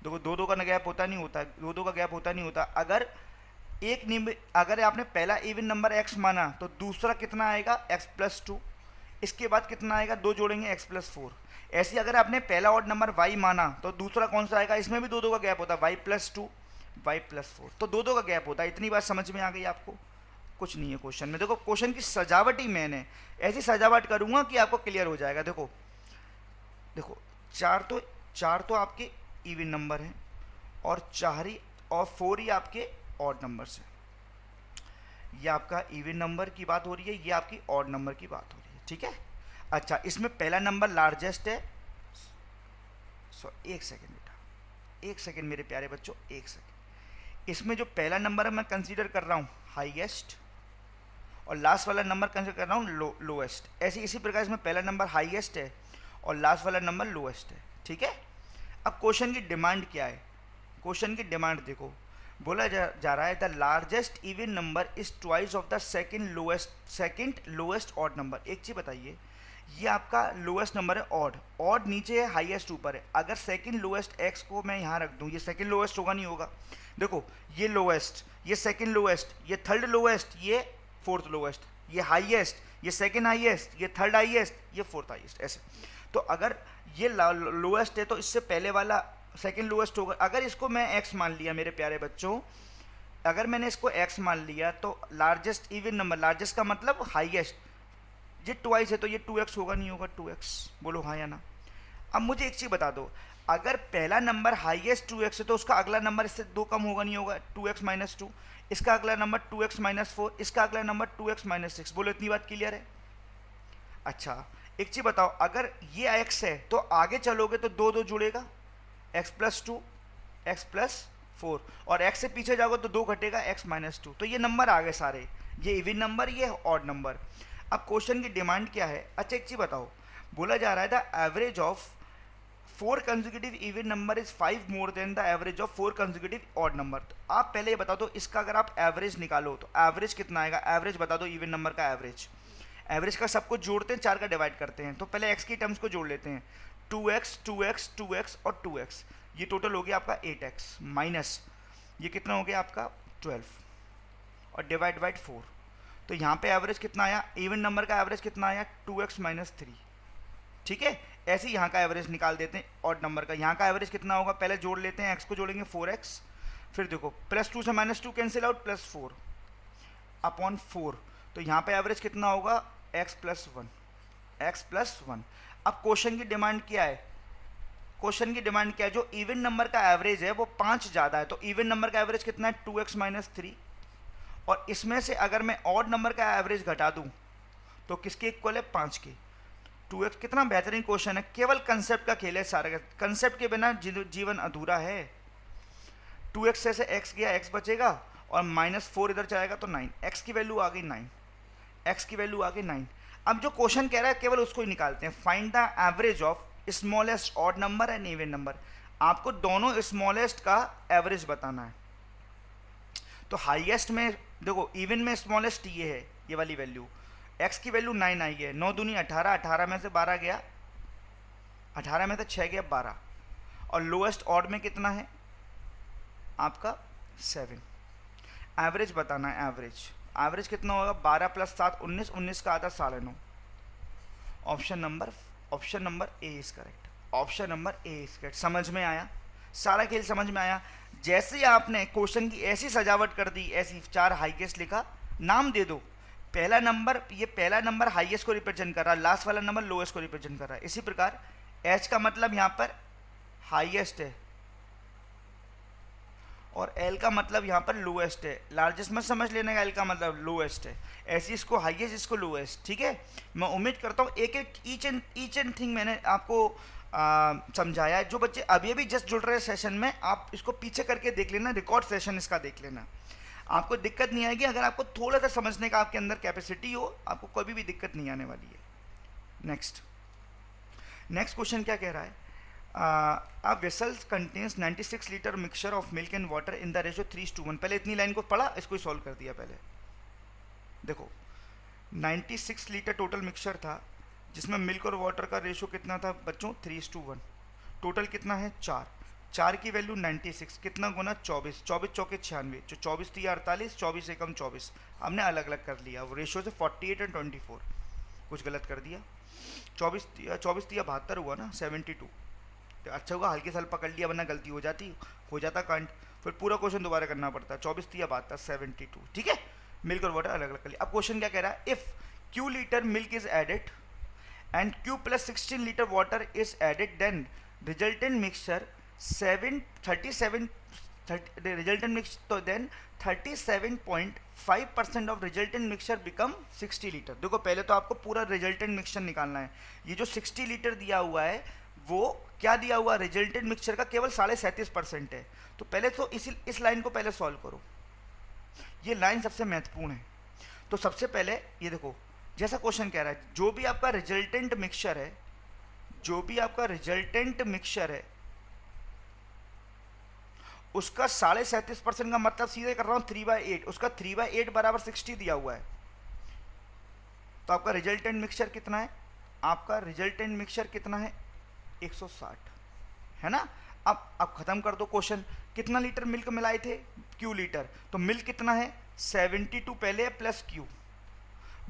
देखो 2 2 का गैप होता नहीं होता, 2 2 का गैप होता नहीं होता। अगर आपने पहला इवन नंबर x माना तो दूसरा कितना आएगा? x+2। इसके बाद कितना आएगा? 2 जोड़ेंगे x+4। ऐसे अगर आपने पहला ऑड नंबर y माना तो दूसरा कौन सा आएगा? इसमें भी 2 2 का गैप होता है, y+2, y+4। तो 2 2 का गैप होता है। इतनी बात समझ में आ गई आपको? कुछ नहीं है क्वेश्चन में। देखो क्वेश्चन की सजावट ही मैंने ऐसी सजावट करूंगा कि आपको क्लियर हो जाएगा। देखो देखो, चार तो आपके इवन नंबर हैं और 4 ही आपके ऑड नंबर से। ये आपका इवन नंबर की बात हो रही है, ये आपकी ऑड नंबर की बात हो रही है, ठीक है। अच्छा, इसमें पहला नंबर लार्जेस्ट है। एक सेकेंड बेटा, एक सेकेंड मेरे प्यारे बच्चों, एक सेकेंड। इसमें जो पहला नंबर है मैं कंसीडर कर रहा हूँ हाईएस्ट, और लास्ट वाला नंबर कंसीडर कर रहा हूँ लोएस्ट। ऐसे इसी प्रकार इसमें पहला नंबर हाईएस्ट है और लास्ट वाला नंबर लोएस्ट है, ठीक है। अब क्वेश्चन की डिमांड क्या है? क्वेश्चन की डिमांड देखो, बोला जा रहा है the largest even number is twice of the second lowest odd number. एक चीज़ बताइए, ये आपका लोएस्ट नंबर है ऑड, ऑड नीचे है, हाईएस्ट ऊपर है। अगर सेकंड लोएस्ट एक्स को मैं यहाँ रख दूँ, ये सेकंड लोएस्ट होगा? नहीं होगा। देखो ये लोएस्ट, ये सेकंड लोएस्ट, ये थर्ड लोएस्ट, ये फोर्थ लोएस्ट, ये हाईएस्ट, ये सेकंड हाईएस्ट, ये थर्ड हाईएस्ट, ये फोर्थ हाईएस्ट, ऐसे। तो अगर ये लोएस्ट है तो इससे पहले वाला सेकंड लोएस्ट होगा। अगर इसको मैं x मान लिया मेरे प्यारे बच्चों, अगर मैंने इसको x मान लिया तो लार्जेस्ट इवन नंबर, लार्जेस्ट का मतलब हाईएस्ट, ये ट्वाइस है तो ये 2x होगा? नहीं होगा? 2x। बोलो हाँ या ना। अब मुझे एक चीज़ बता दो, अगर पहला नंबर हाईएस्ट 2x है तो उसका अगला नंबर इससे 2 कम होगा? नहीं होगा? 2x - 2। इसका अगला नंबर 2x - 4, इसका अगला नंबर 2x - 6। बोलो इतनी बात क्लियर है? अच्छा एक चीज़ बताओ, अगर ये x है तो आगे चलोगे तो 2 2 जुड़ेगा, x+2, x+4, और x से पीछे जाओगे तो 2 घटेगा, x - 2। तो ये नंबर आ गए सारे, ये इवन नंबर, ये ऑड नंबर। अब क्वेश्चन की डिमांड क्या है? अच्छा एक चीज़ बताओ, बोला जा रहा है the average of 4 consecutive even number is 5 more than the average of 4 consecutive odd number. तो आप पहले ये बता दो, इसका अगर आप एवरेज निकालो तो एवरेज कितना आएगा? एवरेज बता दो, इवन नंबर का एवरेज। एवरेज का सब कुछ जोड़ते हैं, 4 का डिवाइड करते हैं। तो पहले x की टर्म्स को जोड़ लेते हैं, 2x 2x 2x और 2x, ये टोटल हो गया आपका 8x, माइनस ये कितना हो गया आपका 12, और डिवाइड बाई 4। तो यहाँ पे एवरेज कितना आया? इवन नंबर का एवरेज कितना आया? 2x - 3, ठीक है। ऐसे ही यहाँ का एवरेज निकाल देते हैं ऑड नंबर का। यहाँ का एवरेज कितना होगा? पहले जोड़ लेते हैं, x को जोड़ेंगे 4x, फिर देखो +2 से -2 कैंसिल आउट, +4 अपॉन 4। तो यहाँ पे एवरेज कितना होगा? x+1, x+1। अब क्वेश्चन की डिमांड क्या है? क्वेश्चन की डिमांड क्या है? जो इवन नंबर का एवरेज है वो 5 ज़्यादा है, तो इवन नंबर का एवरेज कितना है? 2x - 3। और इसमें से अगर मैं ऑड नंबर का एवरेज घटा दूं तो किसके इक्वल है? 5 के। 2x, कितना बेहतरीन क्वेश्चन है। केवल कंसेप्ट का खेल है सारा, कंसेप्ट के बिना जीवन अधूरा है। 2x से x गया, x बचेगा, और -4 इधर जाएगा तो 9, x की वैल्यू आ गई 9, x की वैल्यू आ गई 9। अब जो क्वेश्चन कह रहा है केवल उसको ही निकालते हैं, find the average of smallest odd number and even number. आपको दोनों स्मॉलेस्ट का एवरेज बताना है। तो हाईएस्ट में देखो, इवन में स्मॉलेस्ट ये है, ये वाली वैल्यू, x की वैल्यू 9 आई है, 9 दूनी 18, 18 में से 12 गया, 18 में से 6 गया 12, और लोएस्ट ऑड में कितना है आपका? 7। एवरेज बताना है, एवरेज कितना होगा? 12 + 7 19, 19 का आधा 9.5। Option number A is correct, option number A is correct. समझ में आया? सारा खेल समझ में आया? जैसे आपने क्वेश्चन की ऐसी सजावट कर दी, ऐसी 4 हाईएस्ट लिखा, नाम दे दो, पहला नंबर, ये पहला नंबर हाईएस्ट को रिप्रेजेंट कर रहा है, लास्ट वाला नंबर लोएस्ट को रिप्रेजेंट कर रहा है। इसी प्रकार एच का मतलब यहाँ पर हाईएस्ट है और एल का मतलब यहाँ पर लोएस्ट है। लार्जेस्ट मत समझ लेने का, एल का मतलब लोएस्ट है, ऐसे इसको हाईएस्ट, इसको लोएस्ट, ठीक है। मैं उम्मीद करता हूँ एक एक ईच एंड थिंग मैंने आपको समझाया है। जो बच्चे अभी अभी जस्ट जुड़ रहे हैं सेशन में, आप इसको पीछे करके देख लेना, रिकॉर्ड सेशन इसका देख लेना। आपको दिक्कत नहीं आएगी अगर आपको थोड़ा सा समझने का आपके अंदर कैपेसिटी हो, आपको कभी भी दिक्कत नहीं आने वाली है। नेक्स्ट क्वेश्चन क्या कह रहा है? A vessels contains 96 litre mixture of milk and water in the ratio 3:1। पहले इतनी लाइन को पढ़ा, इसको सॉल्व कर दिया। पहले देखो 96 लीटर टोटल मिक्सचर था, जिसमें मिल्क और वाटर का रेशियो कितना था बच्चों? 3:1। टोटल कितना है? 4 की वैल्यू 96, कितना गुना? 24, 24 चौके 96, जो 24 थी 48, 24 एकम 24, हमने अलग अलग कर लिया वो रेशियो से 48 एंड 24। कुछ गलत कर दिया, 24 दिया 72 हुआ ना, 72। तो अच्छा हुआ हल्के साल पकड़ लिया, वरना गलती हो जाता कांड, फिर पूरा क्वेश्चन दोबारा करना पड़ता। 24 दिया 72, 72, ठीक है। मिल्क और वाटर अलग अलग कर लिया। अब क्वेश्चन क्या कह रहा है? If Q litre milk is added and Q plus 16 liter water is added, then resultant mixture 37.5% of resultant mixture become 60 litre. देखो पहले तो आपको पूरा रिजल्टेंट मिक्सचर निकालना है। ये जो 60 लीटर दिया हुआ है वो क्या दिया हुआ? रिजल्टेंट मिक्सचर का केवल 37.5% है। तो पहले तो इस लाइन को पहले सॉल्व करो, ये लाइन सबसे महत्वपूर्ण है। तो सबसे पहले ये देखो, जैसा क्वेश्चन कह रहा है, जो भी आपका रिजल्टेंट मिक्सचर है उसका 37.5% का मतलब सीधे कर रहा हूं 3/8, उसका 3/8 बराबर 60 दिया हुआ है। तो आपका रिजल्टेंट मिक्सचर कितना है? आपका रिजल्टेंट मिक्सचर कितना है? 160 है ना। अब खत्म कर दो क्वेश्चन। कितना लीटर मिल्क मिलाए थे? Q litre. तो मिल्क कितना है? 72 पहले प्लस Q।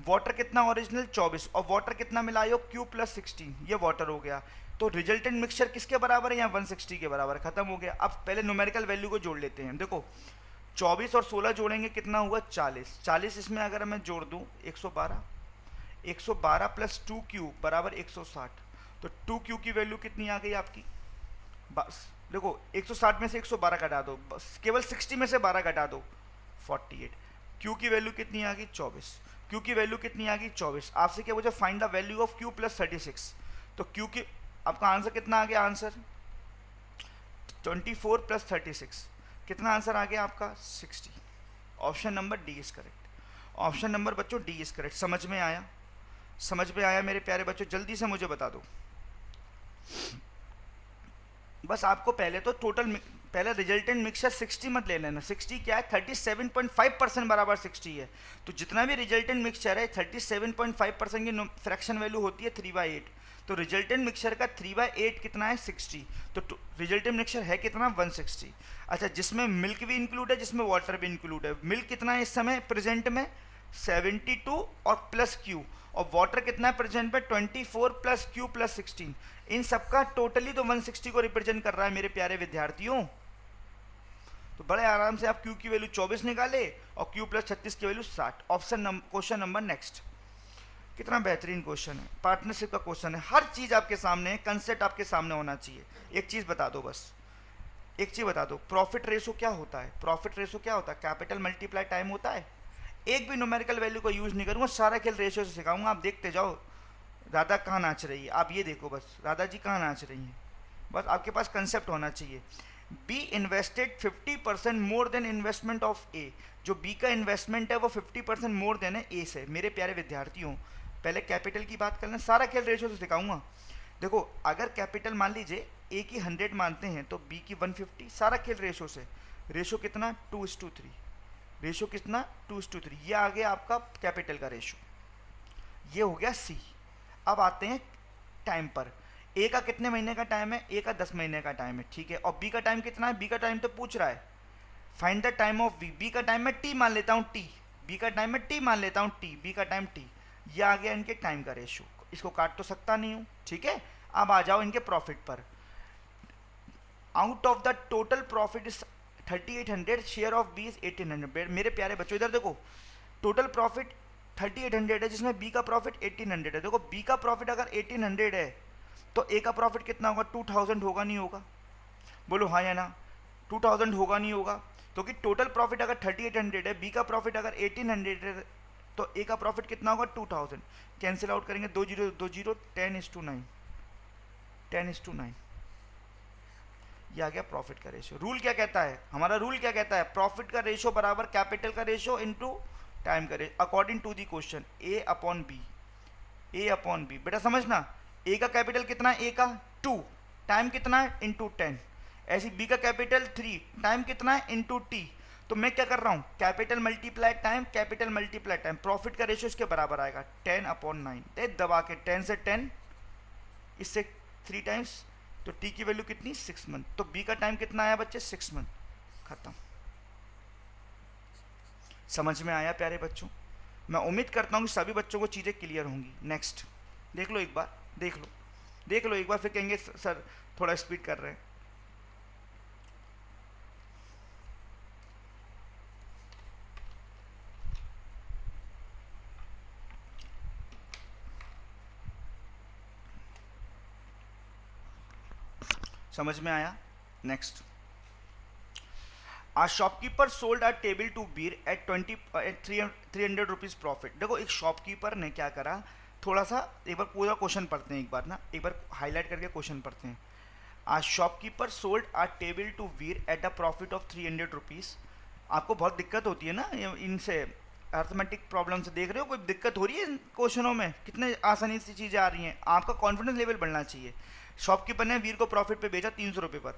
वाटर कितना ओरिजिनल? 24, और वाटर कितना मिलाए हो? Q plus 16, ये वाटर हो गया। तो रिजल्टेंट मिक्सचर किसके बराबर है? यहाँ 160 के बराबर। खत्म हो गया। अब पहले न्यूमेरिकल वैल्यू को जोड़ लेते हैं। देखो 24 और 16 जोड़ेंगे कितना हुआ? 40। इसमें अगर मैं जोड़ दूं 112 प्लस 2Q बराबर 160। तो 2Q की वैल्यू कितनी आ गई आपकी? बस देखो 160 में से 112 घटा दो, बस केवल 60 में से 12 घटा दो, 48। Q की वैल्यू कितनी आ गई? 24। Q की वैल्यू कितनी आ गई? 24। आपसे क्या पूछा? Find the value of Q plus 36। तो Q की आपका आंसर कितना आ गया? आंसर 24 प्लस 36, कितना आंसर आ गया आपका? 60। Option number D is correct. Option number बच्चों डी इज करेक्ट। समझ में आया? समझ में आया मेरे प्यारे बच्चों? जल्दी से मुझे बता दो। बस आपको पहले तो पहले रिजल्टेंट मिक्सचर 60 मत ले लेना। 60 क्या है? 37.5% बराबर 60 है। तो जितना भी रिजल्टेंट मिक्सचर है 37.5% की फ्रैक्शन वैल्यू होती है 3/8। तो रिजल्टेंट मिक्सचर का 3/8 कितना है? 60। तो रिजल्टेंट मिक्सचर है कितना? 160। अच्छा, जिसमें मिल्क भी इंक्लूड है, जिसमें वाटर भी इंक्लूड है। मिल्क कितना है इस समय प्रेजेंट में? 72 और प्लस Q, और वाटर कितना है प्रेजेंट में? 24 प्लस Q प्लस 16। इन सबका टोटली तो 160 को रिप्रेजेंट कर रहा है मेरे प्यारे विद्यार्थियों। तो बड़े आराम से आप Q की वैल्यू 24 निकाले और Q प्लस 36 की वैल्यू 60। Question number next. कितना बेहतरीन क्वेश्चन है, पार्टनरशिप का क्वेश्चन है। हर चीज आपके सामने, कंसेप्ट आपके सामने होना चाहिए। एक चीज बता दो, बस एक चीज बता दो, प्रॉफिट रेशो क्या होता है? प्रॉफिट रेशो क्या होता है? कैपिटल मल्टीप्लाई टाइम होता है। एक भी न्यूमेरिकल वैल्यू को यूज नहीं करूंगा, सारा खेल रेशियो से सिखाऊंगा। आप देखते जाओ। राधा कहाँ नाच रही है, आप ये देखो, बस राधा जी कहाँ नाच रही हैं। बस आपके पास कंसेप्ट होना चाहिए। B invested 50% more than investment of A. जो बी का इन्वेस्टमेंट है वो 50% मोर देन है ए से। मेरे प्यारे विद्यार्थियों, पहले कैपिटल की बात कर लें, सारा खेल रेशियो से सिखाऊंगा। देखो अगर कैपिटल मान लीजिए ए की 100 मानते हैं तो बी की 150, सारा खेल रेशियो से। रेशियो कितना? 2:3। रेशियो कितना? 2:3। ये आ गया आपका कैपिटल का रेशियो। ये हो गया सी। अब आते हैं टाइम पर। ए का कितने महीने का टाइम है? ए का 10 महीने का टाइम है, ठीक है। और बी का टाइम कितना है? बी का टाइम तो पूछ रहा है, find the time of B. B का टाइम मैं टी मान लेता हूँ, टी। बी का टाइम मैं टी मान लेता हूँ, टी। बी का टाइम टी। ये आ गया इनके टाइम का रेशियो। इसको काट तो सकता नहीं हूँ, ठीक है। अब आ जाओ इनके प्रॉफिट पर। Out of the total profit is 3800, share of B is 1800। मेरे प्यारे बच्चों इधर देखो, टोटल प्रॉफिट 3800 है, जिसमें बी का प्रॉफिट 1800 है। देखो बी का प्रॉफिट अगर 1800 है तो ए का प्रॉफिट कितना होगा? 2000 होगा नहीं होगा? बोलो हाँ या ना? 2000 होगा नहीं होगा? क्योंकि टोटल प्रॉफिट अगर 3800 है, बी का प्रॉफिट अगर 1800 है, तो ए का प्रॉफिट कितना होगा? 2000। कैंसिल आउट करेंगे, 2 0 2 0, 10:9, 10:9। ये आ गया प्रॉफिट का रेशियो। रूल क्या कहता है, हमारा रूल क्या कहता है, प्रॉफिट का रेशियो बराबर कैपिटल का रेशियो इनटू टाइम का ratio according to the question A upon B. A upon B बेटा समझना, ए का कैपिटल कितना है, ए का 2, टाइम कितना है इंटू 10, ऐसी बी का कैपिटल 3, टाइम कितना है इंटू टी। तो मैं क्या कर रहा हूँ, capital multiply time, capital multiply time, profit का रेशियो इसके बराबर आएगा 10/9। दे दबा के 10 से 10, इससे 3 टाइम्स, तो टी की वैल्यू कितनी 6 मंथ। तो बी का टाइम कितना आया बच्चे 6 मंथ, खत्म। समझ में आया प्यारे बच्चों? मैं उम्मीद करता हूँ कि सभी बच्चों को चीज़ें क्लियर होंगी। नेक्स्ट देख लो एक बार, देख लो एक बार, फिर कहेंगे सर थोड़ा स्पीड कर रहे हैं। समझ में आया? Next, a shopkeeper sold a table to Bir at 300 rupees profit. देखो एक शॉपकीपर ने क्या करा, थोड़ा सा एक बार पूरा क्वेश्चन पढ़ते हैं, एक बार ना, एक बार हाईलाइट करके क्वेश्चन पढ़ते हैं। A shopkeeper sold a table to Veer at a profit of 300 rupees. आपको बहुत दिक्कत होती है ना इनसे, अर्थमेटिक प्रॉब्लम से देख रहे हो, कोई दिक्कत हो रही है इन क्वेश्चनों में, कितने आसानी से चीज़ें आ रही हैं, आपका कॉन्फिडेंस लेवल बढ़ना चाहिए। शॉपकीपर ने वीर को प्रॉफिट पे बेचा 300 रुपये पर।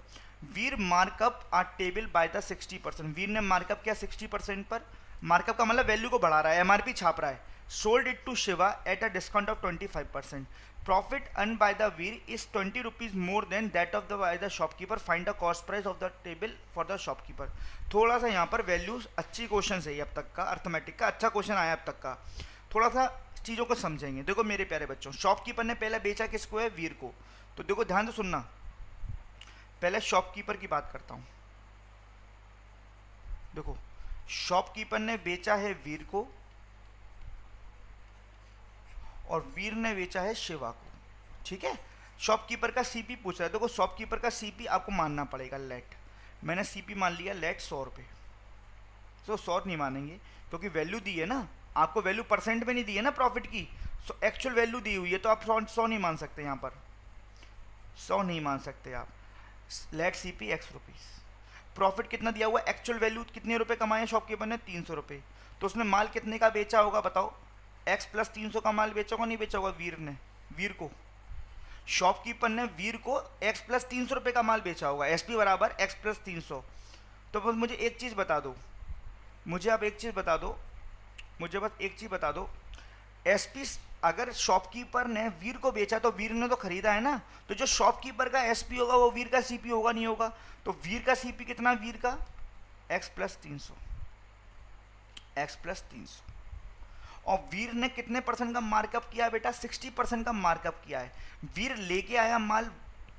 Veer markup a table by the 60%। Veer ने मार्कअप किया 60% पर, मार्कअप का मतलब वैल्यू को बढ़ा रहा है, एमआरपी छाप रहा है। Sold it to Shiva at a discount of 25%। Profit earn by the Veer is 20 rupees more than that of the by the shopkeeper. Find the cost price of the table for the shopkeeper. थोड़ा सा यहाँ पर values, अच्छी question है अब तक का, arithmetic का अच्छा क्वेश्चन आया अब तक का। थोड़ा सा चीज़ों को समझेंगे। देखो मेरे प्यारे बच्चों, शॉपकीपर ने पहले बेचा किसको है, वीर को। तो देखो ध्यान से सुनना, पहले शॉपकीपर की बात करता हूं। देखो शॉपकीपर ने बेचा है वीर को और वीर ने बेचा है शिवा को, ठीक है। शॉपकीपर का सीपी पूछ रहा है। देखो शॉपकीपर का सीपी आपको मानना पड़ेगा लेट, मैंने सीपी मान लिया लेट 100 रुपये। तो 100 नहीं मानेंगे क्योंकि वैल्यू दी है ना आपको, वैल्यू परसेंट में नहीं दी है ना प्रॉफिट की, एक्चुअल वैल्यू दी हुई है, तो आप 100 नहीं मान सकते, यहाँ पर 100 नहीं मान सकते आप। Let CP X rupees, profit कितना दिया हुआ, एक्चुअल वैल्यू कितने रुपए कमाए शॉपकीपर ने 300 रुपये। तो उसने माल कितने का बेचा होगा बताओ, एक्स प्लस 300 का माल बेचा होगा, नहीं बेचा होगा वीर ने, वीर को, शॉपकीपर ने वीर को एक्स प्लस 300 रुपये का माल बेचा होगा, एसपी बराबर एक्स प्लस 300। तो बस मुझे एक चीज़ बता दो, मुझे आप एक चीज़ बता दो, मुझे बस एक चीज़ बता दो, एसपी अगर शॉपकीपर ने वीर को बेचा तो वीर ने तो खरीदा है ना, तो जो शॉपकीपर का एसपी होगा वो वीर का सीपी होगा, नहीं होगा। तो वीर का सीपी कितना, वीर का एक्स प्लस 300, एक्स प्लस 300। और वीर ने कितने परसेंट का मार्कअप किया बेटा, 60% का मार्कअप किया है। वीर लेके आया माल,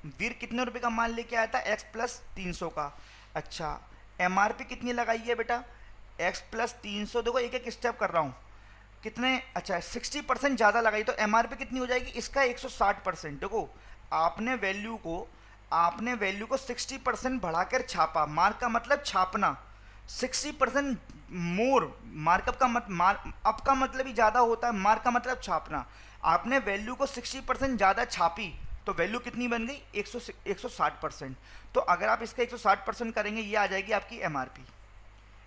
वीर कितने रुपए का माल लेके आया था, एक्स प्लस 300 का। अच्छा एमआरपी कितनी लगाई है बेटा, एक्स प्लस 300। देखो एक एक स्टेप कर रहा हूँ, कितने, अच्छा 60% ज़्यादा लगाई तो एमआरपी कितनी हो जाएगी, इसका 160%। देखो आपने वैल्यू को 60% बढ़ाकर छापा, मार्क का मतलब छापना, 60% मोर, मार्कअप का अप का मतलब ही ज़्यादा होता है, मार्क का मतलब छापना। आपने वैल्यू को 60% ज़्यादा छापी तो वैल्यू कितनी बन गई, 160%। तो अगर आप इसका 160% करेंगे, ये आ जाएगी आपकी एमआरपी,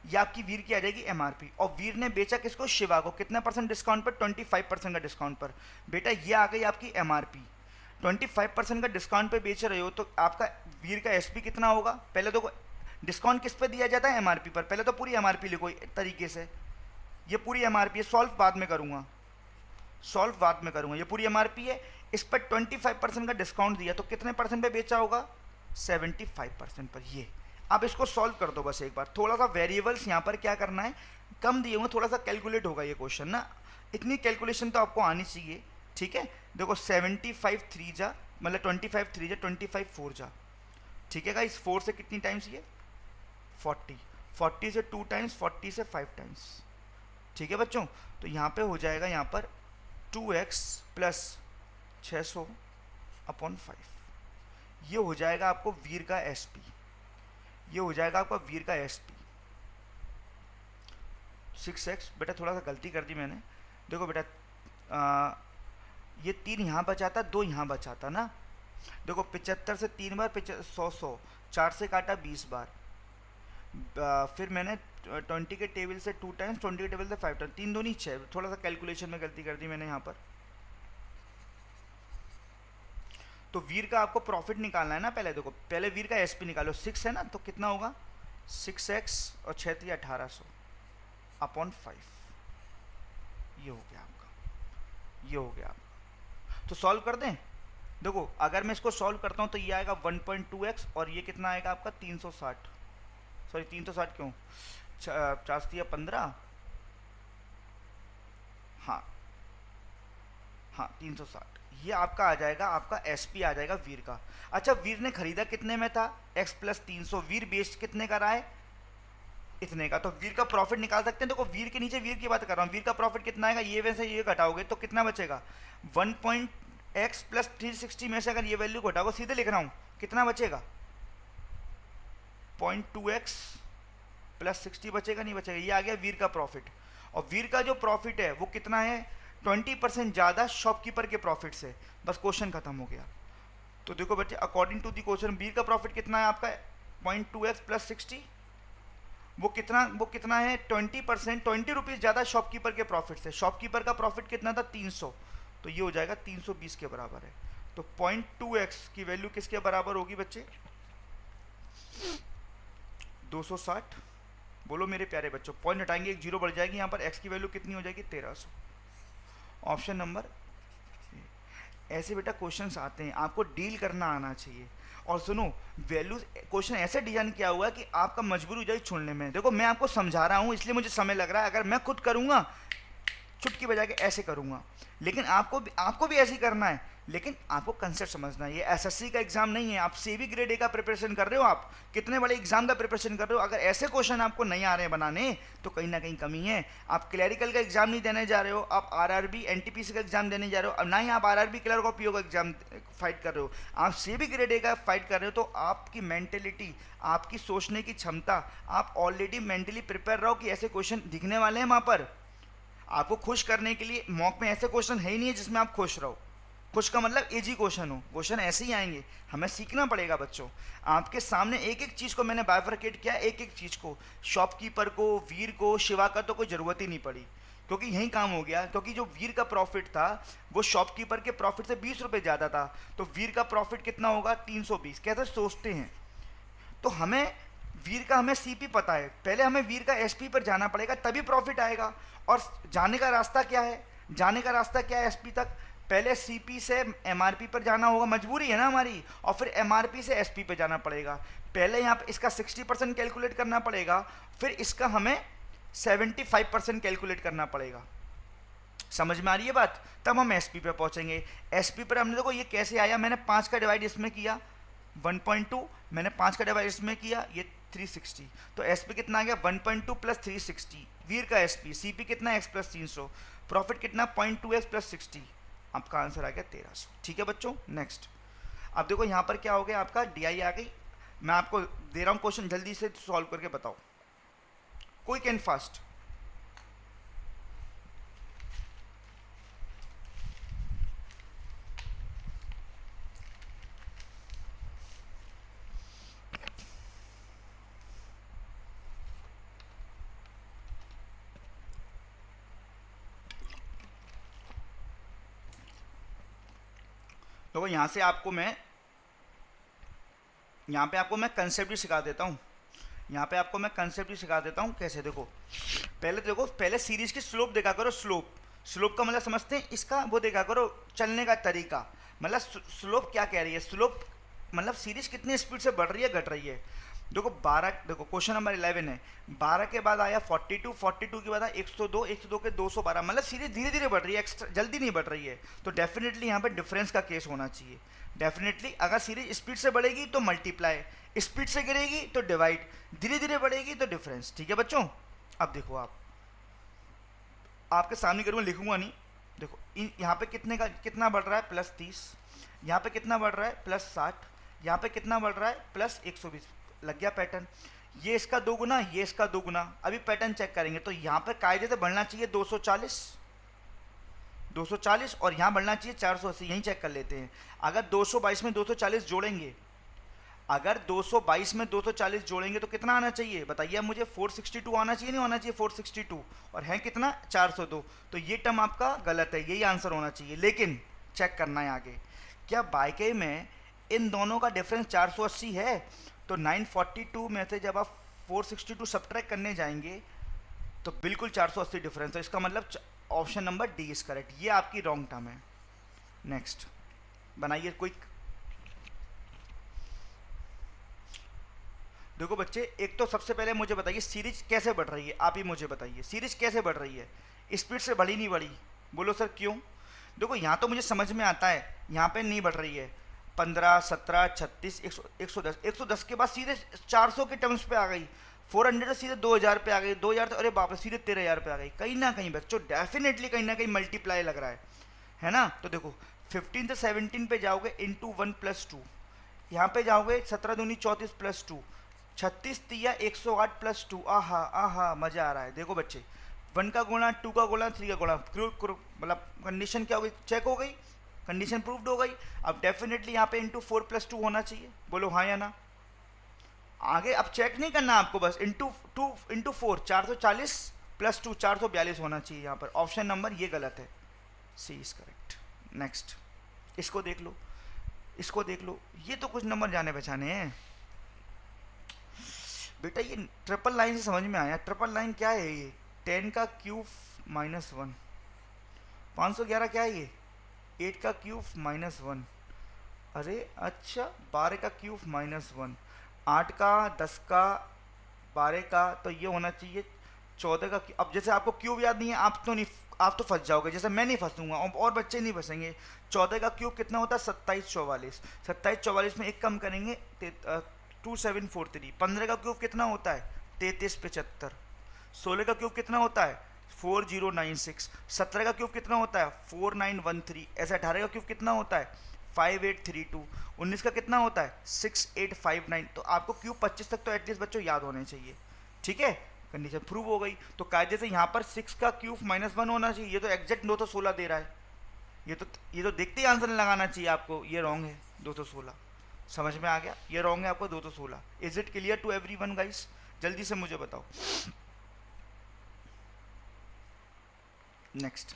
ये आपकी वीर की आ जाएगी एमआरपी। और वीर ने बेचा किसको, शिवा को, कितना परसेंट डिस्काउंट पर, 25% का डिस्काउंट पर। बेटा ये आ गई आपकी एमआरपी, 25% का डिस्काउंट पे बेच रहे हो, तो आपका वीर का एसपी कितना होगा। पहले तो डिस्काउंट किस पे दिया जाता है, एमआरपी पर। पहले तो पूरी एमआरपी लिखो एक तरीके से, ये पूरी एमआरपी है, सॉल्व बाद में करूँगा, सॉल्व बाद में करूँगा। ये पूरी एमआरपी है, इस पर 25% का डिस्काउंट दिया, तो कितने परसेंट पे बेचा होगा, 75% पर। ये आप इसको सॉल्व कर दो बस एक बार, थोड़ा सा वेरिएबल्स यहाँ पर क्या करना है, कम दिए हुए, थोड़ा सा कैलकुलेट होगा ये क्वेश्चन ना, इतनी कैलकुलेशन तो आपको आनी चाहिए, ठीक है। देखो 75 3 जा, मतलब 25 3 जा, 25 4 जा, ठीक है गाइस। 4 से कितनी टाइम्स ये 40, 40 से 2 टाइम्स, 40 से 5 टाइम्स, ठीक है बच्चों। तो यहाँ पे हो जाएगा, यहाँ पर 2x प्लस 600/5, ये हो जाएगा आपको वीर का एसपी, ये हो जाएगा आपका वीर का एसपी 6x। बेटा थोड़ा सा गलती कर दी मैंने, देखो बेटा ये 3 यहाँ बचाता, 2 यहाँ बचाता ना, देखो 75 से 3 बार 100 4 से काटा 20 बार, फिर मैंने 20 के टेबल से 2 टाइम्स, 20 के टेबल से 5 टाइम्स, 3 दूनी 6, थोड़ा सा कैलकुलेशन में गलती कर दी मैंने यहाँ पर। तो वीर का आपको प्रॉफिट निकालना है ना पहले। देखो पहले वीर का एसपी निकालो, 6 है ना, तो कितना होगा 6x और 6 3 1800 अपॉन 5, ये हो गया आपका, ये हो गया आपका। तो सॉल्व कर दें। देखो अगर मैं इसको सॉल्व करता हूँ तो ये आएगा 1.2x और ये कितना आएगा आपका 360, सॉरी 360 क्यों, 4 से 15, हाँ हाँ 360, ये आपका आ जाएगा, आपका एसपी आ जाएगा वीर का। अच्छा वीर ने खरीदा कितने में था, x प्लस 300, वीर बेस्ट कितने का रहा है, इतने का। तो वीर का प्रॉफिट निकाल सकते हैं। देखो वीर के नीचे वीर की बात कर रहा हूँ, वीर का प्रॉफिट कितना आएगा, ये वैसे ये घटाओगे तो कितना बचेगा, 1.x प्लस 360 में से अगर ये वैल्यू घटाओगे, सीधे लिख रहा हूँ, कितना बचेगा 0.2x प्लस 60 बचेगा, नहीं बचेगा, ये आ गया वीर का प्रॉफिट। और वीर का जो प्रॉफिट है वो कितना है, 20% ज़्यादा शॉपकीपर के प्रॉफिट से। बस क्वेश्चन खत्म हो गया। तो देखो बच्चे अकॉर्डिंग टू दी क्वेश्चन वीर का प्रॉफिट कितना है आपका 0.2x प्लस 60, वो कितना है 20%, 20 रुपीज़ ज़्यादा शॉपकीपर के प्रॉफिट से। शॉपकीपर का प्रॉफिट कितना था 300, तो ये हो जाएगा 320 के बराबर है। तो 0.2x की वैल्यू किसके बराबर होगी बच्चे, 260। बोलो मेरे प्यारे बच्चों, पॉइंट हटाएंगे, एक जीरो बढ़ जाएगी यहाँ पर, x की वैल्यू कितनी हो जाएगी 1300। Option number. ऐसे बेटा क्वेश्चंस आते हैं, आपको डील करना आना चाहिए। और सुनो वैल्यूज क्वेश्चन ऐसे डिजाइन किया हुआ है कि आपका मजबूरी हो जाए छोड़ने में। देखो मैं आपको समझा रहा हूँ इसलिए मुझे समय लग रहा है, अगर मैं खुद करूँगा चुटकी बजा के ऐसे करूँगा, लेकिन आपको भी ऐसे ही करना है। लेकिन आपको कंसेप्ट समझना है, ये एसएससी का एग्जाम नहीं है, आप सीबी ग्रेड ए का प्रिपरेशन कर रहे हो, आप कितने बड़े एग्जाम का प्रिपरेशन कर रहे हो। अगर ऐसे क्वेश्चन आपको नहीं आ रहे हैं बनाने तो कहीं ना कहीं कमी है। आप क्लैरिकल का एग्जाम नहीं देने जा रहे हो, आप आरआरबी एनटीपीसी का एग्जाम देने जा रहे हो, अब ना ही आप आरआरबी क्लर्क ऑफ पीओ का एग्जाम फाइट कर रहे हो, आप सीबी ग्रेड ए का फाइट कर रहे हो। तो आपकी मेंटेलिटी, आपकी सोचने की क्षमता, आप ऑलरेडी मेंटली प्रिपेयर रहो कि ऐसे क्वेश्चन दिखने वाले हैं वहाँ पर। आपको खुश करने के लिए मॉक में ऐसे क्वेश्चन है ही नहीं है जिसमें आप खुश रहो। खुश का मतलब इजी क्वेश्चन हो, क्वेश्चन ऐसे ही आएंगे, हमें सीखना पड़ेगा बच्चों। आपके सामने एक एक चीज़ को मैंने बाइफरकेट किया, एक एक चीज़ को, शॉपकीपर को, वीर को, शिवा का तो कोई ज़रूरत ही नहीं पड़ी, क्योंकि यही काम हो गया। क्योंकि जो वीर का प्रॉफिट था वो शॉपकीपर के प्रॉफिट से 20 रुपये ज़्यादा था, तो वीर का प्रॉफिट कितना होगा 320। कैसे सोचते हैं, तो हमें वीर का हमें सीपी पता है, पहले हमें वीर का एसपी पर जाना पड़ेगा तभी प्रॉफिट आएगा। और जाने का रास्ता क्या है, जाने का रास्ता क्या है एसपी तक, पहले सीपी से एमआरपी पर जाना होगा, मजबूरी है ना हमारी, और फिर एमआरपी से एसपी पे जाना पड़ेगा। पहले यहाँ पे इसका 60% कैलकुलेट करना पड़ेगा, फिर इसका हमें 75% कैलकुलेट करना पड़ेगा। समझ में आ रही है बात, तब हम एसपी पे पहुँचेंगे। एसपी पर हमने देखो ये कैसे आया, मैंने 5 का डिवाइड इसमें किया 1.2, मैंने 5 का डिवाइड इसमें किया, ये 360, तो एसपी कितना आ गया 1.2 प्लस 360, वीर का एसपी। सीपी कितना x प्लस 300, प्रॉफिट कितना 0.2x प्लस 60, आपका आंसर आ गया 1300। ठीक है बच्चों, नेक्स्ट। अब देखो यहाँ पर क्या हो गया, आपका डीआई आ गई। मैं आपको दे रहा हूँ क्वेश्चन, जल्दी से सॉल्व करके बताओ, क्विक एंड फास्ट। देखो यहाँ से आपको मैं कंसेप्ट भी सिखा देता हूँ, यहाँ पे आपको मैं कंसेप्ट भी सिखा देता हूँ कैसे। देखो पहले सीरीज की स्लोप देखा करो, स्लोप का मतलब समझते हैं, इसका वो देखा करो चलने का तरीका, मतलब स्लोप क्या कह रही है, स्लोप मतलब सीरीज कितनी स्पीड से बढ़ रही है घट रही है। देखो 12, देखो क्वेश्चन नंबर 11 है, 12 के बाद आया 42, 42 के बाद आया 102, 102 के 212, मतलब सीरीज धीरे धीरे बढ़ रही है, एक्स्ट्रा जल्दी नहीं बढ़ रही है। तो डेफिनेटली यहाँ पर डिफरेंस का केस होना चाहिए। डेफिनेटली अगर सीरीज स्पीड से बढ़ेगी तो मल्टीप्लाई, स्पीड से गिरेगी तो डिवाइड, धीरे धीरे बढ़ेगी तो डिफरेंस। ठीक है बच्चों, अब देखो आपके सामने करूँगा, लिखूंगा नहीं। देखो यहाँ पे कितना बढ़ रहा है +30, यहाँ पे कितना बढ़ रहा है +60, यहाँ पे कितना बढ़ रहा है +120। लग गया पैटर्न, ये इसका 2 गुना, ये इसका 2 गुना। अभी पैटर्न चेक करेंगे तो यहाँ पे कायदे से बढ़ना चाहिए 240, 240 और यहाँ बढ़ना चाहिए 480, यहीं चेक कर लेते हैं। अगर 222 में 240 जोड़ेंगे, अगर 222 में 240 जोड़ेंगे तो कितना आना चाहिए बताइए अब मुझे, 462 आना चाहिए, नहीं आना चाहिए 462, और है कितना 402। तो ये टर्म आपका गलत है, यही आंसर होना चाहिए। लेकिन चेक करना है आगे, क्या बाकी में इन दोनों का डिफरेंस 480 है? तो 942 में से जब आप 462 सब्ट्रैक्ट करने जाएंगे तो बिल्कुल 480 डिफरेंस है। इसका मतलब option number D is correct, ये आपकी रॉन्ग टर्म है। नेक्स्ट बनाइए क्विक। देखो बच्चे, एक तो सबसे पहले मुझे बताइए सीरीज कैसे बढ़ रही है, आप ही मुझे बताइए सीरीज कैसे बढ़ रही है? स्पीड से बढ़ी नहीं बढ़ी? बोलो सर क्यों? देखो यहाँ तो मुझे समझ में आता है, यहाँ पे नहीं बढ़ रही है। 15, 17, 36, 110, 110 के बाद सीधे 400 के टर्म्स पे आ गई। 400 से सीधे 2000 पे आ गई, 2000 तो अरे बाप रे सीधे 13000 पे आ गई। कहीं ना कहीं बच्चों डेफिनेटली कहीं ना कहीं मल्टीप्लाई लग रहा है ना? तो देखो 15 से 17 पे जाओगे इंटू 1+2, यहाँ पे जाओगे 17 दूनी 34 प्लस 2, 36 तिया 108 प्लस 2। आहा आहा मजा आ रहा है। देखो बच्चे 1 का गुणा, 2 का गुणा, 3 का गुणा, मतलब कंडीशन क्या हो गई, चेक हो गई, कंडीशन प्रूव्ड हो गई। अब डेफिनेटली यहाँ पे इंटू 4+2 होना चाहिए, बोलो हाँ या ना? आगे अब चेक नहीं करना आपको, बस इंटू 4 440 प्लस 2 442 होना चाहिए यहाँ पर। ऑप्शन नंबर ये गलत है, सी इज करेक्ट। नेक्स्ट इसको देख लो, इसको देख लो, ये तो कुछ नंबर जाने पहचाने हैं बेटा। ये ट्रिपल लाइन से समझ में आया। ट्रिपल लाइन क्या है ये? 10 का क्यूब -1, 511 क्या है ये? 8 का क्यूब -1, अरे अच्छा 12 का क्यूब -1, 8 का, 10 का, 12 का, तो ये होना चाहिए 14 का। अब जैसे आपको क्यूब याद नहीं है, आप तो नहीं, आप तो फंस जाओगे, जैसे मैं नहीं फंसूंगा और बच्चे नहीं फंसेंगे। 14 का क्यूब कितना होता है? 2744। 2744 में एक कम करेंगे 2743। 15 का क्यूब कितना होता है? 3375। 16 का क्यूब कितना होता है? 4096। 17 का क्यूब कितना होता है? 4913। ऐसे 18 का क्यूब कितना होता है? 5832। 19 का कितना होता है? 6859। तो आपको क्यूब 25 तक तो एटलीस्ट बच्चों याद होने चाहिए, ठीक है? कंडीशन प्रूव हो गई। तो कायदे से यहाँ पर 6 का क्यूब -1 होना चाहिए। ये तो एग्जैक्ट 216 दे रहा है, ये तो देखते ही आंसर लगाना चाहिए आपको। ये रॉन्ग है 216, समझ में आ गया? ये रॉन्ग है आपको 216। Is it clear to everyone guys? जल्दी से मुझे बताओ। नेक्स्ट,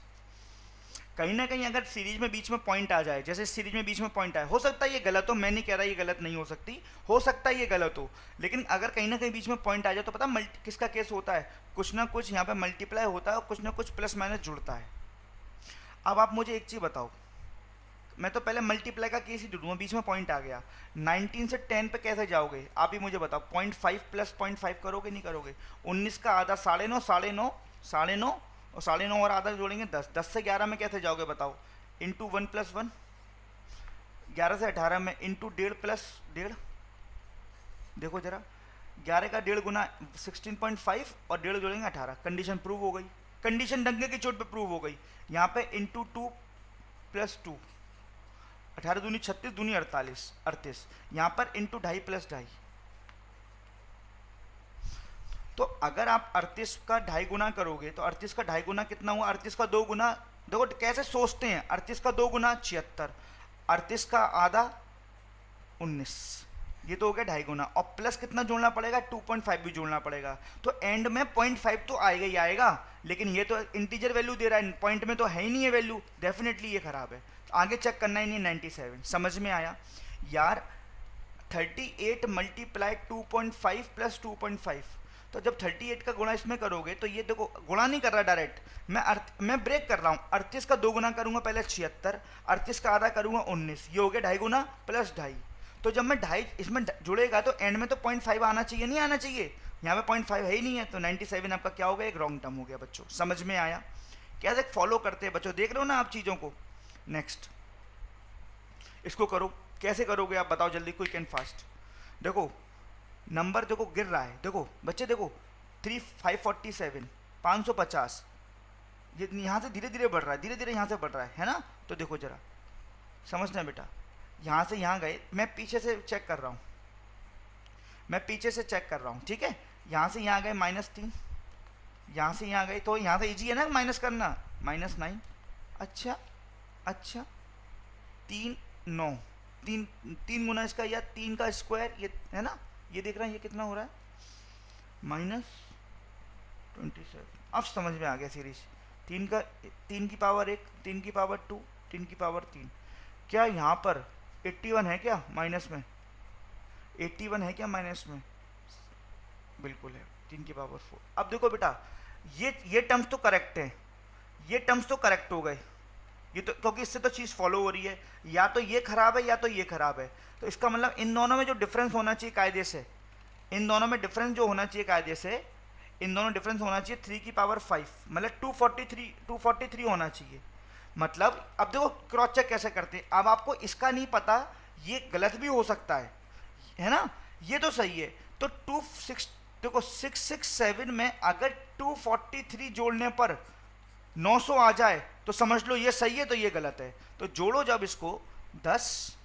कहीं ना कहीं अगर सीरीज में बीच में पॉइंट आ जाए, जैसे सीरीज में बीच में पॉइंट आए, हो सकता है ये गलत हो, मैं नहीं कह रहा ये गलत नहीं हो सकती, हो सकता है ये गलत हो, लेकिन अगर कहीं ना कहीं बीच में पॉइंट आ जाए तो पता किसका केस होता है? कुछ ना कुछ यहाँ पे मल्टीप्लाई होता है और कुछ ना कुछ प्लस माइनस जुड़ता है। अब आप मुझे एक चीज़ बताओ, मैं तो पहले मल्टीप्लाई का केस ही ढूंढूंगा, बीच में पॉइंट आ गया, 19 से 10 पे कैसे जाओगे आप ही मुझे बताओ? 0.5 प्लस 0.5 करोगे नहीं करोगे? 19 का आधा 9.5, 9.5, 9.5 और 9.5 और आधा जोड़ेंगे 10, 10 से 11 में कैसे जाओगे बताओ? इंटू 1+1, 11 से 18 में इंटू 1.5 प्लस 1.5, देखो जरा 11 का 1.5 गुना 16.5 और 1.5 जोड़ेंगे 18। कंडीशन प्रूव हो गई, कंडीशन डंके की चोट पे प्रूव हो गई। यहाँ पे इंटू 2 प्लस 2, 18 दूनी 36 दूनी 38, यहाँ पर इंटू 2.5 प्लस 2.5। तो अगर आप 38 का 2.5 गुना करोगे तो 38 का 2.5 गुना कितना हुआ? 38 का 2 गुना, देखो कैसे सोचते हैं, 38 का 2 गुना 76, 38 का आधा 19, ये तो हो गया 2.5 गुना, और प्लस कितना जोड़ना पड़ेगा? 2.5 भी जोड़ना पड़ेगा। तो एंड में 0.5 तो आएगा ही आएगा, लेकिन ये तो इंटीजर वैल्यू दे रहा है, पॉइंट में तो है ही नहीं है वैल्यू, डेफिनेटली ये खराब है। आगे चेक करना ही नहीं। 97 समझ में आया यार? 38 मल्टीप्लाई 2.5 प्लस 2.5, तो जब 38 का गुणा इसमें करोगे तो ये देखो गुणा नहीं कर रहा डायरेक्ट, मैं ब्रेक कर रहा हूँ। 38 का 2 गुना करूँगा पहले 76, 38 का आधा करूँगा 19, ये हो गया 2.5 गुना प्लस 2.5। तो जब मैं 2.5 इसमें जुड़ेगा तो एंड में तो 0.5 आना चाहिए, नहीं आना चाहिए? यहाँ पे 0.5 है ही नहीं है, तो 97 आपका क्या हो गया? एक रॉन्ग टर्म हो गया बच्चों। समझ में आया? कैसे फॉलो करते हैं बच्चों, देख रहे हो ना आप चीज़ों को? नेक्स्ट इसको करो, कैसे करोगे आप बताओ जल्दी, क्विक एंड फास्ट। देखो नंबर देखो गिर रहा है, देखो बच्चे देखो 547, 550, ये यहाँ से धीरे धीरे बढ़ रहा है, धीरे धीरे यहाँ से बढ़ रहा है ना? तो देखो जरा समझना बेटा, यहाँ से यहाँ गए, मैं पीछे से चेक कर रहा हूँ, मैं पीछे से चेक कर रहा हूँ, ठीक है? यहाँ से यहाँ गए -3, यहाँ से यहाँ गए, तो यहाँ से इजी है ना माइनस करना, -9, अच्छा अच्छा, 3 9, 3 3 गुना इसका या 3 का स्क्वायर, ये है ना, ये देख रहे हैं ये कितना हो रहा है, -27। अब समझ में आ गया सीरीज। 3 का 3 की पावर 1, 3 की पावर 2, 3 की पावर 3। क्या यहाँ पर 81 है क्या माइनस में? 81 है क्या माइनस में? बिल्कुल है, 3 की पावर 4। अब देखो बेटा, ये टर्म्स तो करेक्ट है, ये टर्म्स तो करेक्ट हो गए, ये तो, क्योंकि इससे तो चीज़ फॉलो हो रही है, या तो ये खराब है या तो ये खराब है। तो इसका मतलब इन दोनों में जो डिफरेंस होना चाहिए कायदे से, इन दोनों में डिफरेंस जो होना चाहिए कायदे से, इन दोनों डिफरेंस होना चाहिए 3 की पावर 5, मतलब 243 होना चाहिए। मतलब अब देखो क्रॉस चेक कैसे करते हैं, अब आपको इसका नहीं पता, ये गलत भी हो सकता है ना, ये तो सही है। तो 26 देखो 667 में अगर 243 जोड़ने पर 900 आ जाए तो समझ लो ये सही है, तो ये गलत है। तो जोड़ो जब इसको 10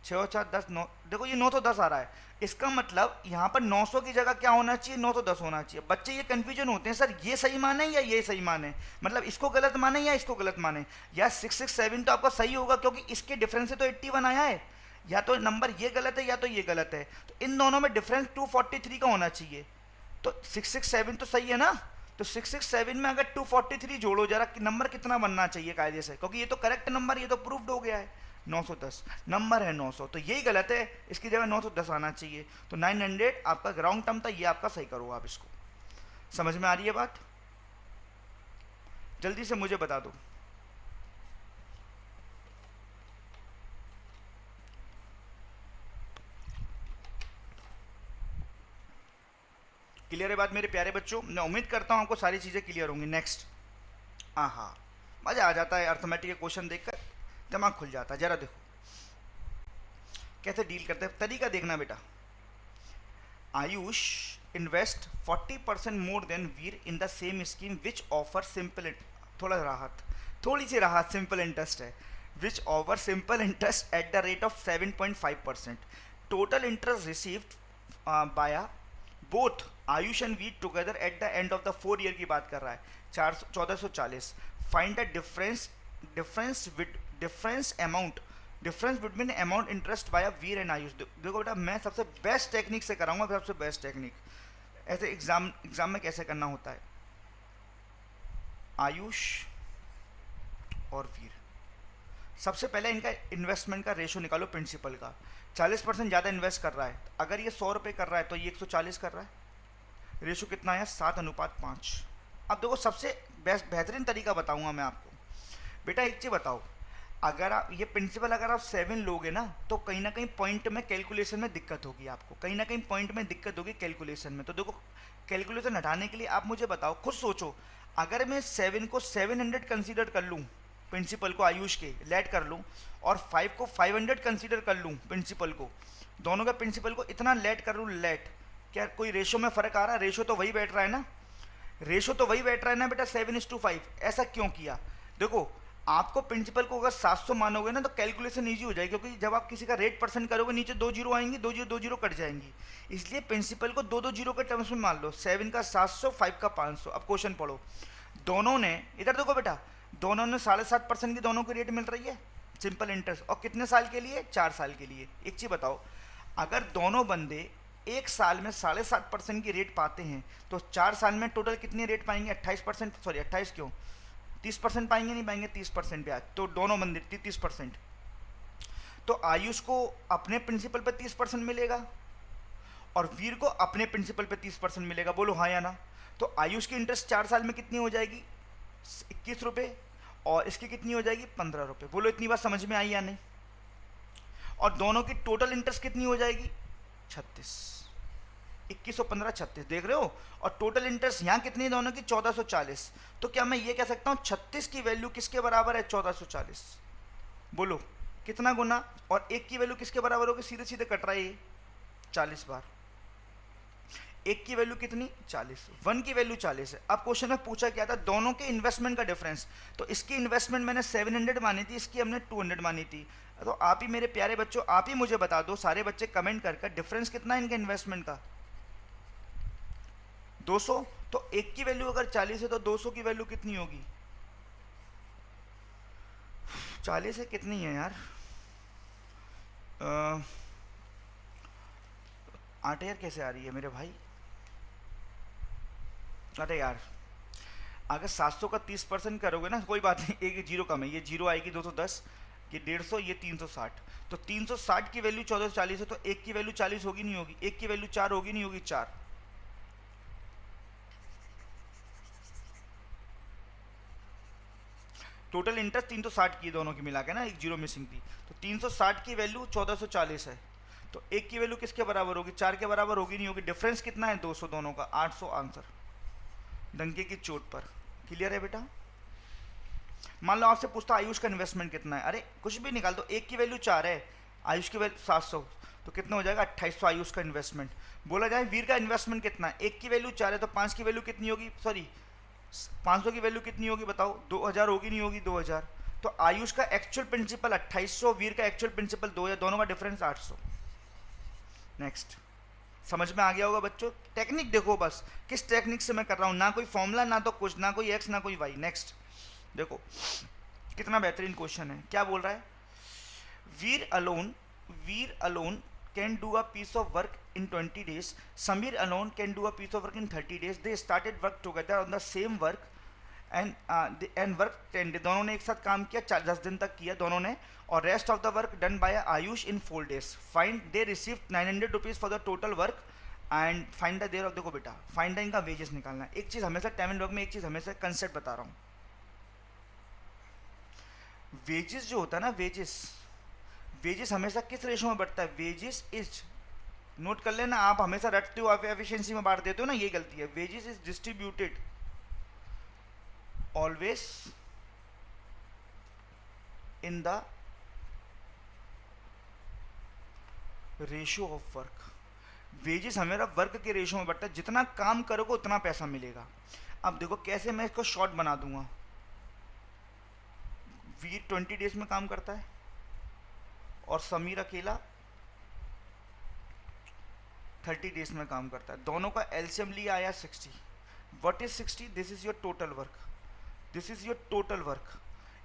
6 4 10 9, देखो ये 910 आ रहा है, इसका मतलब यहाँ पर 900 की जगह क्या होना चाहिए, 910 होना चाहिए। बच्चे ये कंफ्यूजन होते हैं, सर ये सही माने या ये सही माने, मतलब इसको गलत माने या इसको गलत माने। या 667 तो आपका सही होगा क्योंकि इसके डिफरेंस से तो 81 आया है, या तो नंबर ये गलत है या तो ये गलत है। तो इन दोनों में डिफरेंस 243 का होना चाहिए, तो 667 तो सही है ना। तो 667 में अगर 243 जोड़ो जरा, नंबर कितना बनना चाहिए कायदे से, क्योंकि ये तो करेक्ट नंबर, ये तो प्रूफ्ड हो गया है, 910 नंबर है 900, तो यही गलत है, इसकी जगह 910 आना चाहिए। तो 900 आपका रॉन्ग टर्म था, ये आपका सही करो आप इसको। समझ में आ रही है बात? जल्दी से मुझे बता दो। क्लियर है बात मेरे प्यारे बच्चों? मैं उम्मीद करता हूँ आपको सारी चीज़ें क्लियर होंगी। नेक्स्ट, हाँ, मज़ा आ जाता है अर्थमेटिक के क्वेश्चन देखकर, दिमाग खुल जाता है। जरा देखो कैसे डील करते हैं, तरीका देखना बेटा। Ayush invest 40% more than Veer in the same scheme which offer simple, थोड़ी सी राहत, सिंपल इंटरेस्ट है, which offer simple interest at the rate of 7.5%। Total interest received by both Ayush and Veer together at the end of the 4 year की बात कर रहा है, 1440। Find the difference between amount interest by Veer and Ayush. देखो बेटा, मैं सबसे best technique से कराऊंगा, सबसे बेस्ट टेक्निक ऐसे एग्जाम में कैसे करना होता है। आयुष और वीर, सबसे पहले इनका इन्वेस्टमेंट का रेशो निकालो प्रिंसिपल का। 40% ज़्यादा इन्वेस्ट कर रहा है, अगर ये 100 रुपये कर रहा है तो ये 140 कर रहा है, रेशो कितना है 7:5। अब देखो सबसे बेहतरीन तरीका बताऊंगा मैं आपको। बेटा एक चीज़ बताओ, अगर आप ये प्रिंसिपल अगर आप 7 लोगे ना तो कहीं ना कहीं पॉइंट में कैलकुलेशन में दिक्कत होगी आपको, कहीं ना कहीं पॉइंट में दिक्कत होगी कैलकुलेशन में। तो देखो कैलकुलेशन हटाने के लिए आप मुझे बताओ, खुद सोचो, अगर मैं 7 को 700 कंसीडर कर लूँ, प्रिंसिपल को आयुष के लेट कर लूँ, और 5 को 500 कंसीडर कर लूँ प्रिंसिपल को, दोनों का प्रिंसिपल को इतना लेट कर लूँ, लेट, क्या कोई रेशो में फ़र्क आ रहा है? रेशो तो वही बैठ रहा है ना, रेशो तो वही बैठ रहा है ना बेटा, 7:5। ऐसा क्यों किया? देखो आपको प्रिंसिपल को अगर 700 मानोगे ना तो कैलकुलेशन ईजी हो जाएगी, क्योंकि जब आप किसी का रेट परसेंट करोगे नीचे 2 जीरो आएंगी, 2 जीरो कट जाएंगी, इसलिए प्रिंसिपल को 2 जीरो के टर्म्स में मान लो, 7 का 700, 5 का 500। अब क्वेश्चन पढ़ो, दोनों ने, इधर देखो बेटा, दोनों ने 7.5% की दोनों की रेट मिल रही है सिंपल इंटरेस्ट, और कितने साल के लिए? 4 साल के लिए। एक चीज़ बताओ, अगर दोनों बंदे एक साल में 7.5% की रेट पाते हैं तो 4 साल में टोटल कितनी रेट पाएंगे? 28%, सॉरी 28 क्यों, 30% पाएंगे, नहीं पाएंगे? 30% ब्याज, तो दोनों बंदे 30%। तो आयुष को अपने प्रिंसिपल पर 30% मिलेगा और वीर को अपने प्रिंसिपल पर 30% मिलेगा, बोलो हाँ या ना। तो आयुष की इंटरेस्ट 4 साल में कितनी हो जाएगी? 21 रुपये, और इसकी कितनी हो जाएगी? 15 रुपये। बोलो इतनी बात समझ में आई या नहीं? और दोनों की टोटल इंटरेस्ट कितनी हो जाएगी? 36, 21 और 15 36, देख रहे हो। और टोटल इंटरेस्ट यहाँ कितनी दोनों की? 1440। तो क्या मैं ये कह सकता हूँ 36 की वैल्यू किसके बराबर है? 1440। बोलो कितना गुना, और एक की वैल्यू किसके बराबर होगी? सीधे सीधे कट रहा है ये 40 बार। एक की वैल्यू कितनी? 40, 1 की वैल्यू 40 है। अब क्वेश्चन में पूछा क्या था? दोनों के इन्वेस्टमेंट का डिफरेंस। तो इसकी इन्वेस्टमेंट मैंने 700 मानी थी, इसकी हमने 200 मानी थी। तो आप ही मेरे प्यारे बच्चों, आप ही मुझे बता दो, सारे बच्चे कमेंट करके, डिफरेंस कितना है इनके इन्वेस्टमेंट का? 200। तो एक की वैल्यू अगर 40 है तो 200 की वैल्यू कितनी होगी? 40 है कितनी है यार? 8,000 कैसे आ रही है मेरे भाई? अरे यार, अगर 700 का 30% करोगे ना, कोई बात नहीं, एक जीरो कम है, ये जीरो आएगी 210, ये 150, ये 360। तो 360 की वैल्यू 1440 है, तो एक की वैल्यू 40 होगी नहीं होगी? एक की वैल्यू 4 होगी नहीं होगी? 4। टोटल इंटरेस्ट 360 की दोनों की मिला के ना, एक जीरो मिसिंग थी, तो 360 की वैल्यू 1440 है, तो एक की वैल्यू किसके बराबर होगी? 4 के बराबर होगी नहीं होगी? डिफरेंस कितना है? 200 दोनों का, 800 आंसर, डंके की चोट पर। क्लियर है बेटा? मान लो आपसे पूछता आयुष का इन्वेस्टमेंट कितना है, अरे कुछ भी निकाल दो, एक की वैल्यू 4 है, आयुष की वैल्यू 700, तो कितना हो जाएगा? 2800 आयुष का इन्वेस्टमेंट। बोला जाए वीर का इन्वेस्टमेंट कितना है, एक की वैल्यू 4 है, तो 5 की वैल्यू कितनी होगी? सॉरी, 500 की वैल्यू कितनी होगी बताओ? 2000 होगी नहीं होगी? 2000। तो आयुष का एक्चुअल प्रिंसिपल 2800, वीर का एक्चुअल प्रिंसिपल 2000, दोनों का डिफरेंस 800। नेक्स्ट, समझ में आ गया होगा बच्चों? टेक्निक देखो बस, किस टेक्निक से मैं कर रहा हूँ, ना कोई फॉर्मूला, ना तो कुछ, ना कोई एक्स, ना कोई वाई। नेक्स्ट देखो कितना बेहतरीन क्वेश्चन है, क्या बोल रहा है? वीर alone can do a piece of work in 20 days. Samir alone can do a piece of work in 30 days. They started work together on the same work and work 10 days. दोनों ने एक साथ काम किया, 10 दिन तक किया दोनों ने, और rest of the work done by Ayush in 4 days. Find they received 900 rupees for the total work and find the their of. देखो बेटा, फाइंड द इनका वेजेस निकालना है। एक चीज़ हमेशा टाइम एंड वर्क में, एक चीज़ हमेशा कंसेप्ट बता रहा हूँ, वेजेस जो होता है ना, वेजेस हमेशा किस रेशो में बढ़ता है? वेजेस इज, नोट कर लेना, आप हमेशा रटते हो, आप एफिशिएंसी में बांट देते हो ना, ये गलती है। Wages is distributed always in the ratio of work. Wages हमेशा वर्क के रेशियो में बढ़ता है, जितना काम करोगे उतना पैसा मिलेगा। अब देखो कैसे मैं इसको शॉर्ट बना दूंगा। वीर 20 डेज में काम करता है और समीर अकेला 30 डेज में काम करता है, दोनों का एलसीएम लिया आया 60। What is 60? This is your total work, this is your total work.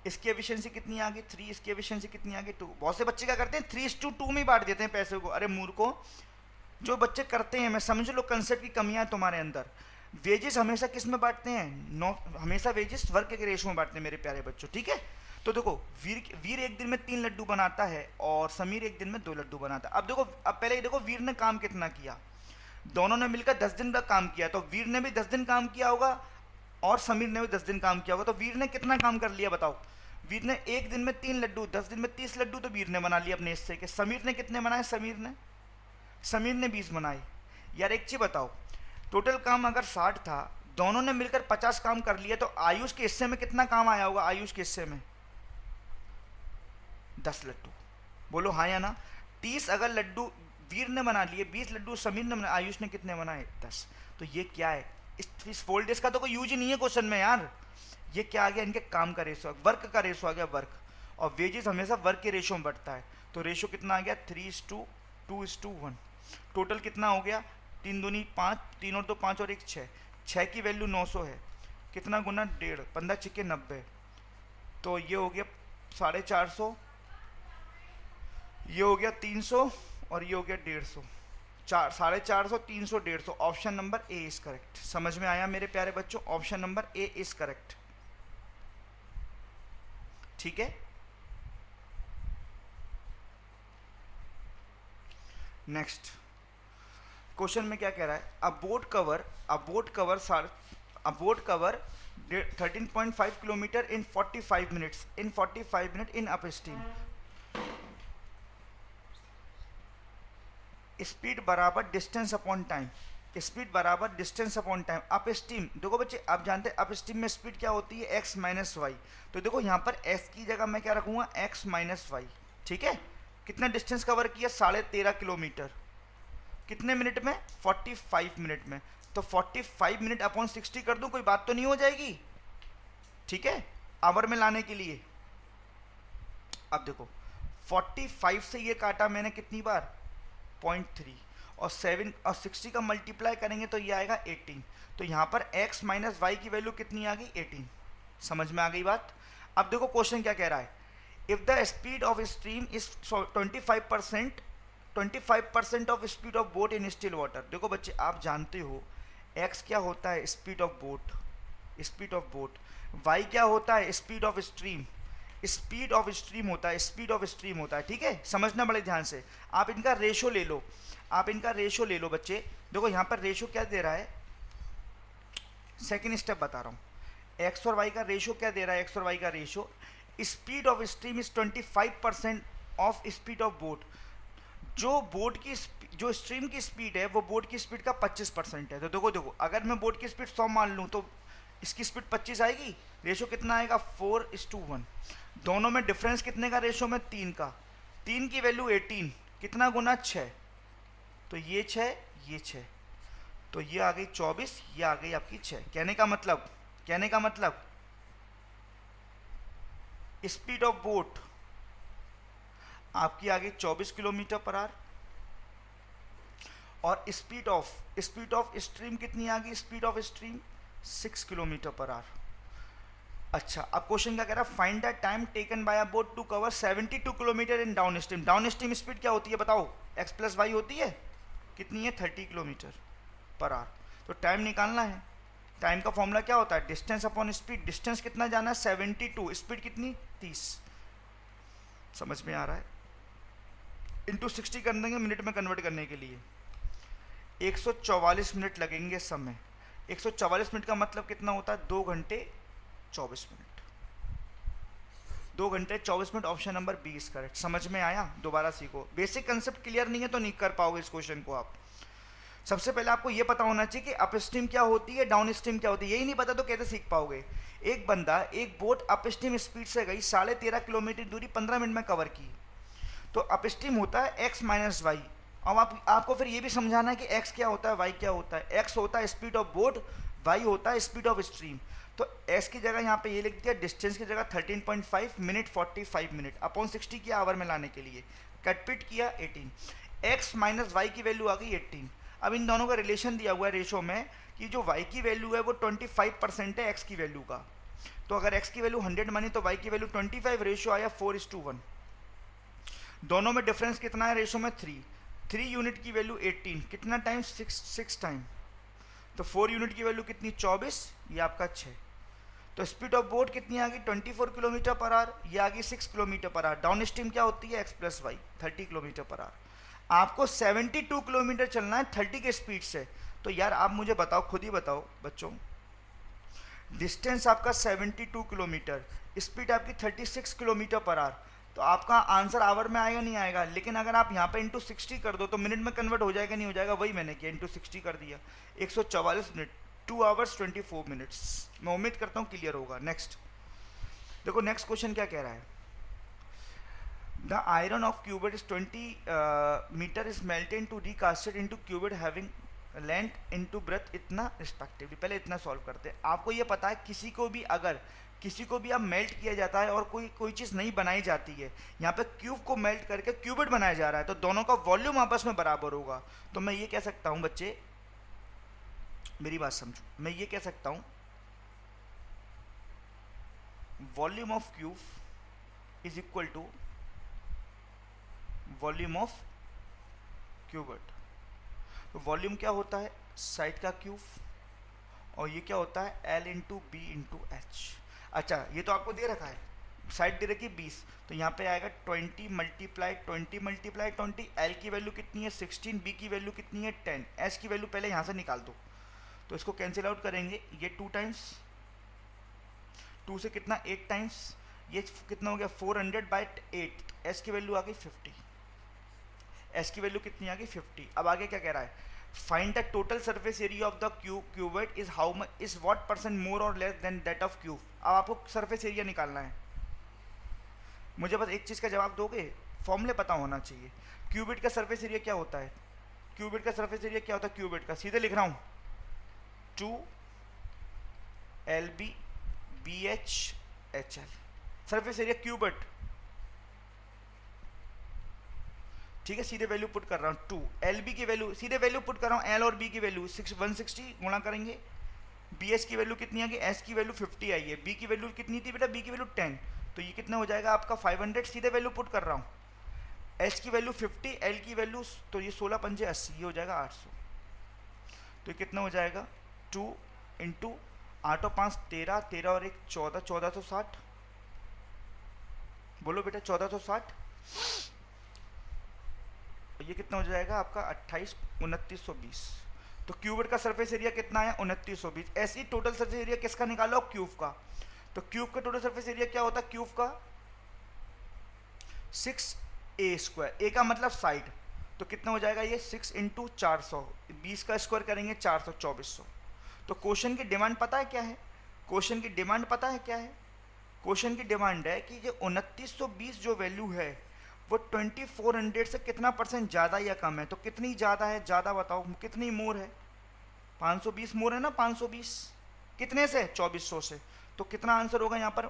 इसकी एफिशिएंसी कितनी आ गई? 3। इसकी एफिशिएंसी कितनी आ गई? 2। बहुत से बच्चे क्या करते हैं? 3:2 में बांट देते हैं पैसे को। अरे मूर्खों, जो बच्चे करते हैं, मैं समझ लो कंसेप्ट की कमियां तुम्हारे अंदर। वेजेस हमेशा किस में बांटते हैं? हमेशा वेजेस वर्क के रेशो में बांटते हैं मेरे प्यारे बच्चों, ठीक है? तो देखो, वीर एक दिन में 3 लड्डू बनाता है और समीर एक दिन में 2 लड्डू बनाता है। अब देखो, अब पहले देखो वीर ने काम कितना किया, दोनों ने मिलकर 10 दिन का काम किया, तो वीर ने भी 10 दिन काम किया होगा और समीर ने भी 10 दिन काम किया होगा, तो वीर ने कितना काम कर लिया बताओ? वीर ने एक दिन में 3 लड्डू, 10 दिन में 30 लड्डू तो वीर ने बना लिया अपने हिस्से के। समीर ने कितने बनाए? समीर ने 20 बनाए। यार एक चीज बताओ, टोटल काम अगर 60 था, दोनों ने मिलकर 50 काम कर लिया, तो आयुष के हिस्से में कितना काम आया होगा? आयुष के हिस्से में 10 लड्डू। बोलो हाँ या ना? 30 अगर लड्डू वीर ने बना लिए, 20 लड्डू समीर ने बनाए, आयुष ने कितने बनाए? 10। तो ये क्या है? इस 4 डेज का तो कोई यूज ही नहीं है क्वेश्चन में यार। ये क्या आ गया? इनके काम का रेशो, वर्क का रेशो आ गया, वर्क। और वेजेस हमेशा वर्क के रेशो में बढ़ता है, तो रेशो कितना आ गया? 3:2:1। टोटल कितना हो गया? 3 दूनी 5, 3 और 2 5 और 1 6। 6 की वैल्यू 900 है, कितना गुना? 1.5, 15 छिक्के 90, तो ये हो गया 450, ये हो गया 300 और ये हो गया 150। 450, 300, 150। Option number A is correct. समझ में आया मेरे प्यारे बच्चों? Option number A is correct, ठीक है? नेक्स्ट क्वेश्चन में क्या कह रहा है? अ boat cover 13.5 kilometre in 45 minutes in up steam. Speed बराबर डिस्टेंस अपॉन टाइम, स्पीड बराबर distance upon time. Up steam, देखो बच्चे आप जानते हैं अप स्टीम में स्पीड क्या होती है? x minus y. तो देखो यहाँ पर s की जगह मैं क्या रखूँगा? x माइनस वाई, ठीक है? कितना डिस्टेंस कवर किया? 13.5 किलोमीटर। कितने मिनट में? 45 मिनट में। तो 45 मिनट अपॉन 60 कर दूँ, कोई बात तो नहीं हो जाएगी? ठीक है, आवर में लाने के लिए। अब देखो 45 से ये काटा मैंने कितनी बार? 0.3, और 7 और 60 का मल्टीप्लाई करेंगे तो ये आएगा 18। तो यहाँ पर x माइनस वाई की वैल्यू कितनी आ गई? 18। समझ में आ गई बात? अब देखो क्वेश्चन क्या कह रहा है? If the speed of stream is 25% of speed of boat in still water. देखो बच्चे आप जानते हो x क्या होता है, speed of boat, speed of boat. y क्या होता है, speed of stream, speed of stream होता है, स्पीड ऑफ स्ट्रीम होता है। ठीक है, समझना बड़े ध्यान से। आप इनका रेशो ले लो, आप इनका रेशो ले लो बच्चे। देखो यहाँ पर रेशो क्या दे रहा है, सेकेंड स्टेप बता रहा हूँ। एक्स और वाई का रेशो क्या दे रहा है, एक्स और वाई का ratio, speed of stream is 25% of speed of boat. जो बोट की जो स्ट्रीम की स्पीड है वो बोट की स्पीड का 25% है। तो देखो देखो अगर मैं बोट की स्पीड 100 मान लूँ तो इसकी स्पीड 25 आएगी, रेशो कितना आएगा 4:1। दोनों में डिफरेंस कितने का रेशो में, 3 का। 3 की वैल्यू 18, कितना गुना 6, तो ये 6 ये 6, तो ये आ गई 24, ये आ गई आपकी 6। कहने का मतलब स्पीड ऑफ बोट आपकी आ गई 24 किलोमीटर पर आवर, और स्पीड ऑफ स्ट्रीम कितनी आ गई, speed of stream 6 kilometre per hour. अच्छा, अब क्वेश्चन क्या कह रहा है, find the time taken by a boat to cover 72 kilometre in downstream. Downstream speed क्या होती है बताओ, x प्लस वाई होती है, कितनी है 30 किलोमीटर पर आवर। तो टाइम निकालना है। टाइम का फॉर्मूला क्या होता है, डिस्टेंस अपॉन स्पीड। डिस्टेंस कितना जाना है 72, स्पीड कितनी 30, समझ में आ रहा है। इंटू 60 कर देंगे मिनट में कन्वर्ट करने के लिए, 144 मिनट लगेंगे समय। 144 मिनट का मतलब कितना होता है, 2 घंटे 24 मिनट। 2 घंटे 24 मिनट, option number B is correct. समझ में आया, दोबारा सीखो। बेसिक कंसेप्ट क्लियर नहीं है तो नहीं कर पाओगे इस क्वेश्चन को आप। सबसे पहले आपको ये पता होना चाहिए कि अप स्ट्रीम क्या होती है, डाउन स्ट्रीम क्या होती है। यही नहीं पता तो कैसे सीख पाओगे। एक बंदा एक बोट अप स्ट्रीम स्पीड से गई 13.5 किलोमीटर दूरी 15 मिनट में कवर की, तो अप स्ट्रीम होता है x माइनस वाई। अब आपको फिर ये भी समझाना है कि x क्या होता है, y क्या होता है। x होता है स्पीड ऑफ बोट, y होता है स्पीड ऑफ स्ट्रीम। तो s की जगह यहाँ पे ये लिख दिया, डिस्टेंस की जगह 13.5 मिनट 45 मिनट अपॉन 60 किया आवर में लाने के लिए, कटपिट किया 18। x माइनस वाई की वैल्यू आ गई 18। अब इन दोनों का रिलेशन दिया हुआ है रेशो में कि जो y की वैल्यू है वो 25% है x की वैल्यू का। तो अगर x की वैल्यू 100 मानी तो y की वैल्यू 25, रेशो आया 4:1। दोनों में डिफरेंस कितना है रेशो में 3 यूनिट की वैल्यू 18, कितना टाइम 6 टाइम, तो 4 यूनिट की वैल्यू कितनी 24, ये आपका 6। तो स्पीड ऑफ बोट कितनी आ गई 24 किलोमीटर पर आवर, ये आ गई 6 kilometre per our. Down stream क्या होती है x plus y 30 kilometre per hour. आपको 72 किलोमीटर चलना है 30 के स्पीड से। तो यार आप मुझे बताओ, खुद ही बताओ बच्चों, डिस्टेंस आपका 72 किलोमीटर, स्पीड आपकी 36 किलोमीटर पर आवर, तो आपका आंसर आवर में आएगा नहीं आएगा। लेकिन अगर आप यहाँ पे इंटू 60 कर दो तो मिनट में कन्वर्ट हो जाएगा नहीं हो जाएगा, वही मैंने किया, इंटू 60 कर दिया, 144 मिनट, 2 आवर्स 24 मिनट्स। मैं उम्मीद करता हूँ क्लियर होगा। नेक्स्ट देखो, नेक्स्ट क्वेश्चन क्या कह रहा है, the iron of cuboid is 20 metre is melted to recasted into cuboid having length into breadth इतना रिस्पेक्टिवली। पहले इतना सॉल्व करते हैं। आपको ये पता है किसी को भी अब मेल्ट किया जाता है और कोई चीज़ नहीं बनाई जाती है, यहाँ पे क्यूब को मेल्ट करके क्यूबिट बनाया जा रहा है, तो दोनों का वॉल्यूम आपस में बराबर होगा। तो मैं ये कह सकता हूँ बच्चे, मेरी बात समझो, मैं ये कह सकता हूँ volume of cube is equal to volume of cuboid. तो वॉल्यूम क्या होता है, साइड का क्यूब, और ये क्या होता है L into B into H. अच्छा, ये तो आपको दे रखा है, साइड दे रखी है 20, तो यहाँ पे आएगा 20 मल्टीप्लाई 20, L की वैल्यू कितनी है 16, B की वैल्यू कितनी है 10, H की वैल्यू पहले यहाँ से निकाल दो, तो इसको कैंसिल आउट करेंगे, ये 2 टाइम्स, 2 से कितना 8 टाइम्स, ये कितना हो गया 400/8, H की वैल्यू आ गई 50, S की वैल्यू कितनी आ गई 50। अब आगे क्या कह रहा है, find the total surface area of the cuboid is how much is what percent more और less than that of cube. अब आपको सरफेस एरिया निकालना है, मुझे बस एक चीज़ का जवाब दोगे, फॉर्मूले पता होना चाहिए। क्यूबिट का सरफेस एरिया क्या होता है, क्यूबिट का सरफेस एरिया क्या होता है, क्यूबिट का सीधे लिख रहा हूँ 2 LB BH HL, surface area cuboid, ठीक है, सीधे वैल्यू पुट कर रहा हूँ 2 LB की वैल्यू, सीधे वैल्यू पुट कर रहा हूँ, L और B की वैल्यू 160 गुणा करेंगे, BH की वैल्यू कितनी आ गई, S की वैल्यू 50 आई है, B की वैल्यू कितनी थी बेटा, B की वैल्यू 10, तो ये कितना हो जाएगा आपका 500, सीधे वैल्यू पुट कर रहा हूँ, एच की वैल्यू 50, एल की वैल्यू, तो ये 16 पंजे 80, ये हो जाएगा 800। तो ये कितना हो जाएगा 2 इंटू 8 और 5 13, 13 और 1 14, 1460। बोलो बेटा 1460। ये कितना हो जाएगा आपका 28, 2920। तो क्यूबिक का सरफेस एरिया कितना है 2920। ऐसे ही टोटल सरफेस एरिया किसका निकालो क्यूब का। तो क्यूब का टोटल सरफेस एरिया क्या होता है क्यूब का 6a²। ए का मतलब साइड, तो कितना हो जाएगा ये 6 इंटू 400, 20 का स्क्वायर करेंगे 400, 2400। तो क्वेश्चन की डिमांड पता है क्या है, क्वेश्चन की डिमांड पता है क्या है, क्वेश्चन की डिमांड है कि ये 2920 जो वैल्यू है वो 2400 से कितना परसेंट ज़्यादा या कम है। तो कितनी ज़्यादा है, ज़्यादा बताओ, कितनी मोर है, 520 मोर है ना, 520 कितने से 2400 से। तो कितना आंसर होगा यहाँ पर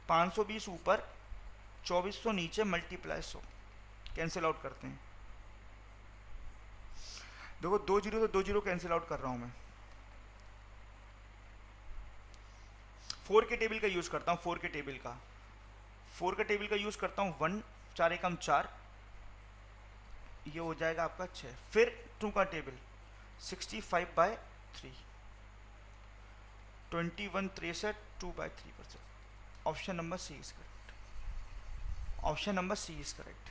520 ऊपर 2400 नीचे मल्टीप्लाई 100, कैंसिल आउट करते हैं। देखो 2 जीरो तो 2 जीरो कैंसिल आउट कर रहा हूँ मैं। 4 के टेबल का यूज़ करता हूँ, 4 के टेबल का, 4 का टेबल का यूज़ करता हूँ। 1 4 एकम 4, ये हो जाएगा आपका 6। फिर 2 का table 65/3, 21 63 2/3%। Option number C is correct, option number C is correct,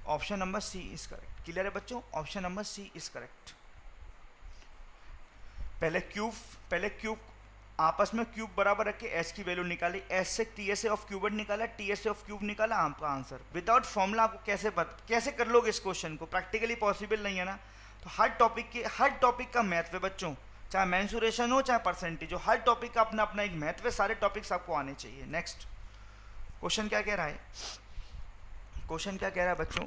option number C is correct. Clear है बच्चों, option number C is correct. पहले क्यूब आपस में क्यूब बराबर रख के एस की वैल्यू निकाली, एस से टी एस ऑफ क्यूबड निकाला, टी एस ऑफ क्यूब निकाला, आपका आंसर। विदाउट फॉर्मूला आपको कैसे कर लोगे इस क्वेश्चन को, प्रैक्टिकली पॉसिबल नहीं है ना। तो हर टॉपिक का महत्व है बच्चों, चाहे मेंसुरेशन हो चाहे परसेंटेज हो, हर टॉपिक का अपना अपना एक महत्व है, सारे टॉपिक्स आपको आने चाहिए। नेक्स्ट क्वेश्चन क्या कह रहा है, क्वेश्चन क्या कह रहा है बच्चों,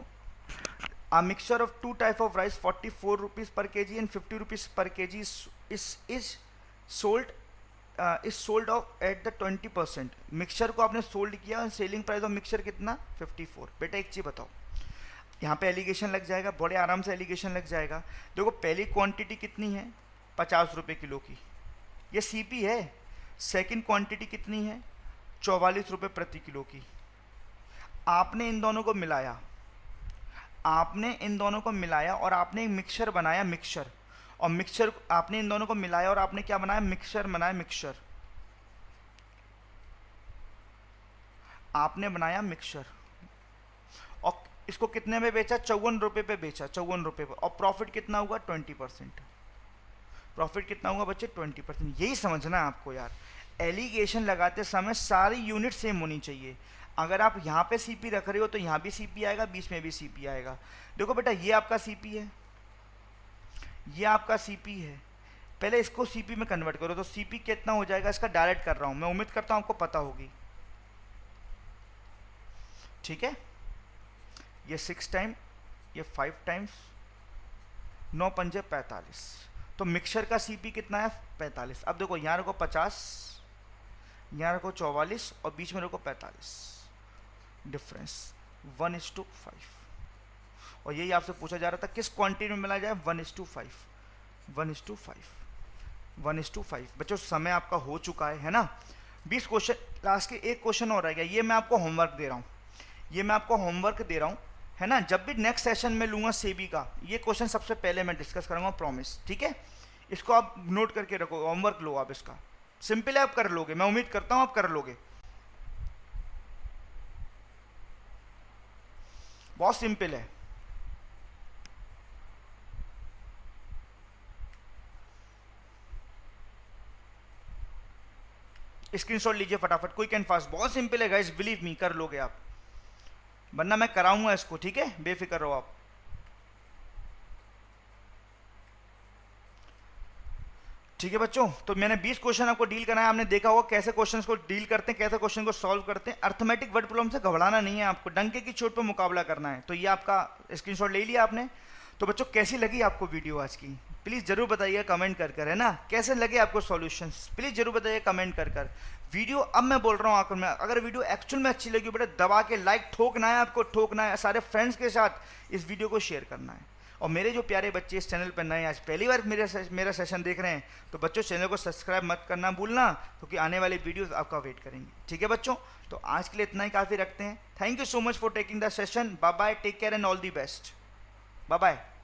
a mixture of 2 type of rice 44 rupees per kg and 50 rupees per kg is sold off at the 20%। Mixture को आपने सोल्ड किया, सेलिंग प्राइस ऑफ मिक्सचर कितना 54। बेटा एक चीज़ बताओ, यहाँ पे एलिगेशन लग जाएगा, बड़े आराम से एलिगेशन लग जाएगा। देखो पहली क्वांटिटी कितनी है 50 रुपये किलो की, ये सीपी है। सेकंड क्वांटिटी कितनी है 44 रुपये प्रति किलो की। आपने इन दोनों को मिलाया, और आपने एक मिक्सचर बनाया, मिक्सचर, और मिक्सचर आपने इन दोनों को मिलाया और आपने क्या बनाया, मिक्सचर बनाया, मिक्सचर आपने बनाया मिक्सचर, और इसको कितने में बेचा 54 रुपये पे बेचा, 54 रुपये पे, और प्रॉफिट कितना हुआ 20%। प्रॉफिट कितना हुआ बच्चे 20%। यही समझना है आपको यार, एलिगेशन लगाते समय सारी यूनिट सेम होनी चाहिए। अगर आप यहाँ पे सीपी रख रहे हो तो यहाँ भी सीपी आएगा, बीच में भी सीपी आएगा। देखो बेटा ये आपका सीपी है, ये आपका सीपी है, पहले इसको सीपी में कन्वर्ट करो तो सीपी कितना हो जाएगा, इसका डायरेक्ट कर रहा हूँ मैं, उम्मीद करता हूँ आपको पता होगी। ठीक है, ये 6 टाइम, ये 5 टाइम्स, 9 पंजे 45, तो मिक्सचर का सीपी कितना है 45। अब देखो यहाँ रखो 50, यहाँ रखो 44 और बीच में रखो 45, डिफरेंस 1:5। और यही आपसे पूछा जा रहा था किस क्वांटिटी में मिला जाए, 1:5, 1:5, 1:5। बच्चों समय आपका हो चुका है ना। 20 क्वेश्चन, लास्ट के एक क्वेश्चन और रह गया, ये मैं आपको होमवर्क दे रहा हूँ, ये मैं आपको होमवर्क दे रहा हूँ, है ना। जब भी नेक्स्ट सेशन में लूँगा सेबी का, ये क्वेश्चन सबसे पहले मैं डिस्कस करूँगा, प्रॉमिस। ठीक है, इसको आप नोट करके रखो, होमवर्क लो आप इसका, सिंपल है, आप कर लोगे, मैं उम्मीद करता हूँ आप कर लोगे, बहुत सिंपल है। स्क्रीनशॉट लीजिए फटाफट, क्विक एंड फास्ट, बहुत सिंपल है गाइस, बिलीव मी, कर लोगे आप, वरना मैं कराऊंगा इसको। ठीक है, बेफिक्र रहो आप। ठीक है बच्चों, तो मैंने 20 क्वेश्चन आपको डील कराया, आपने देखा होगा कैसे क्वेश्चंस को डील करते हैं, कैसे क्वेश्चन को सॉल्व करते हैं। अर्थमेटिक वर्ड प्रॉब्लम से घबराना नहीं है आपको, डंके की चोट पर मुकाबला करना है। तो ये आपका स्क्रीनशॉट ले लिया आपने। तो बच्चों कैसी लगी आपको वीडियो आज की, प्लीज़ जरूर बताइए कमेंट कर कर, है ना। कैसे लगे आपको सॉल्यूशंस, प्लीज़ जरूर बताइए कमेंट कर कर। वीडियो अब मैं बोल रहा हूँ आखिर में, अगर वीडियो एक्चुअल में अच्छी लगी बेटा दबा के लाइक ठोकना है, आपको ठोकना है, सारे फ्रेंड्स के साथ इस वीडियो को शेयर करना है। और मेरे जो प्यारे बच्चे इस चैनल पर नए आज पहली बार मेरा सेशन देख रहे हैं, तो बच्चों चैनल को सब्सक्राइब मत करना भूलना, क्योंकि आने वाली वीडियोस आपका वेट करेंगे। ठीक है बच्चों, तो आज के लिए इतना ही काफ़ी रखते हैं। Thank you so much for taking the session. Bye bye, take care and all the best. Bye bye.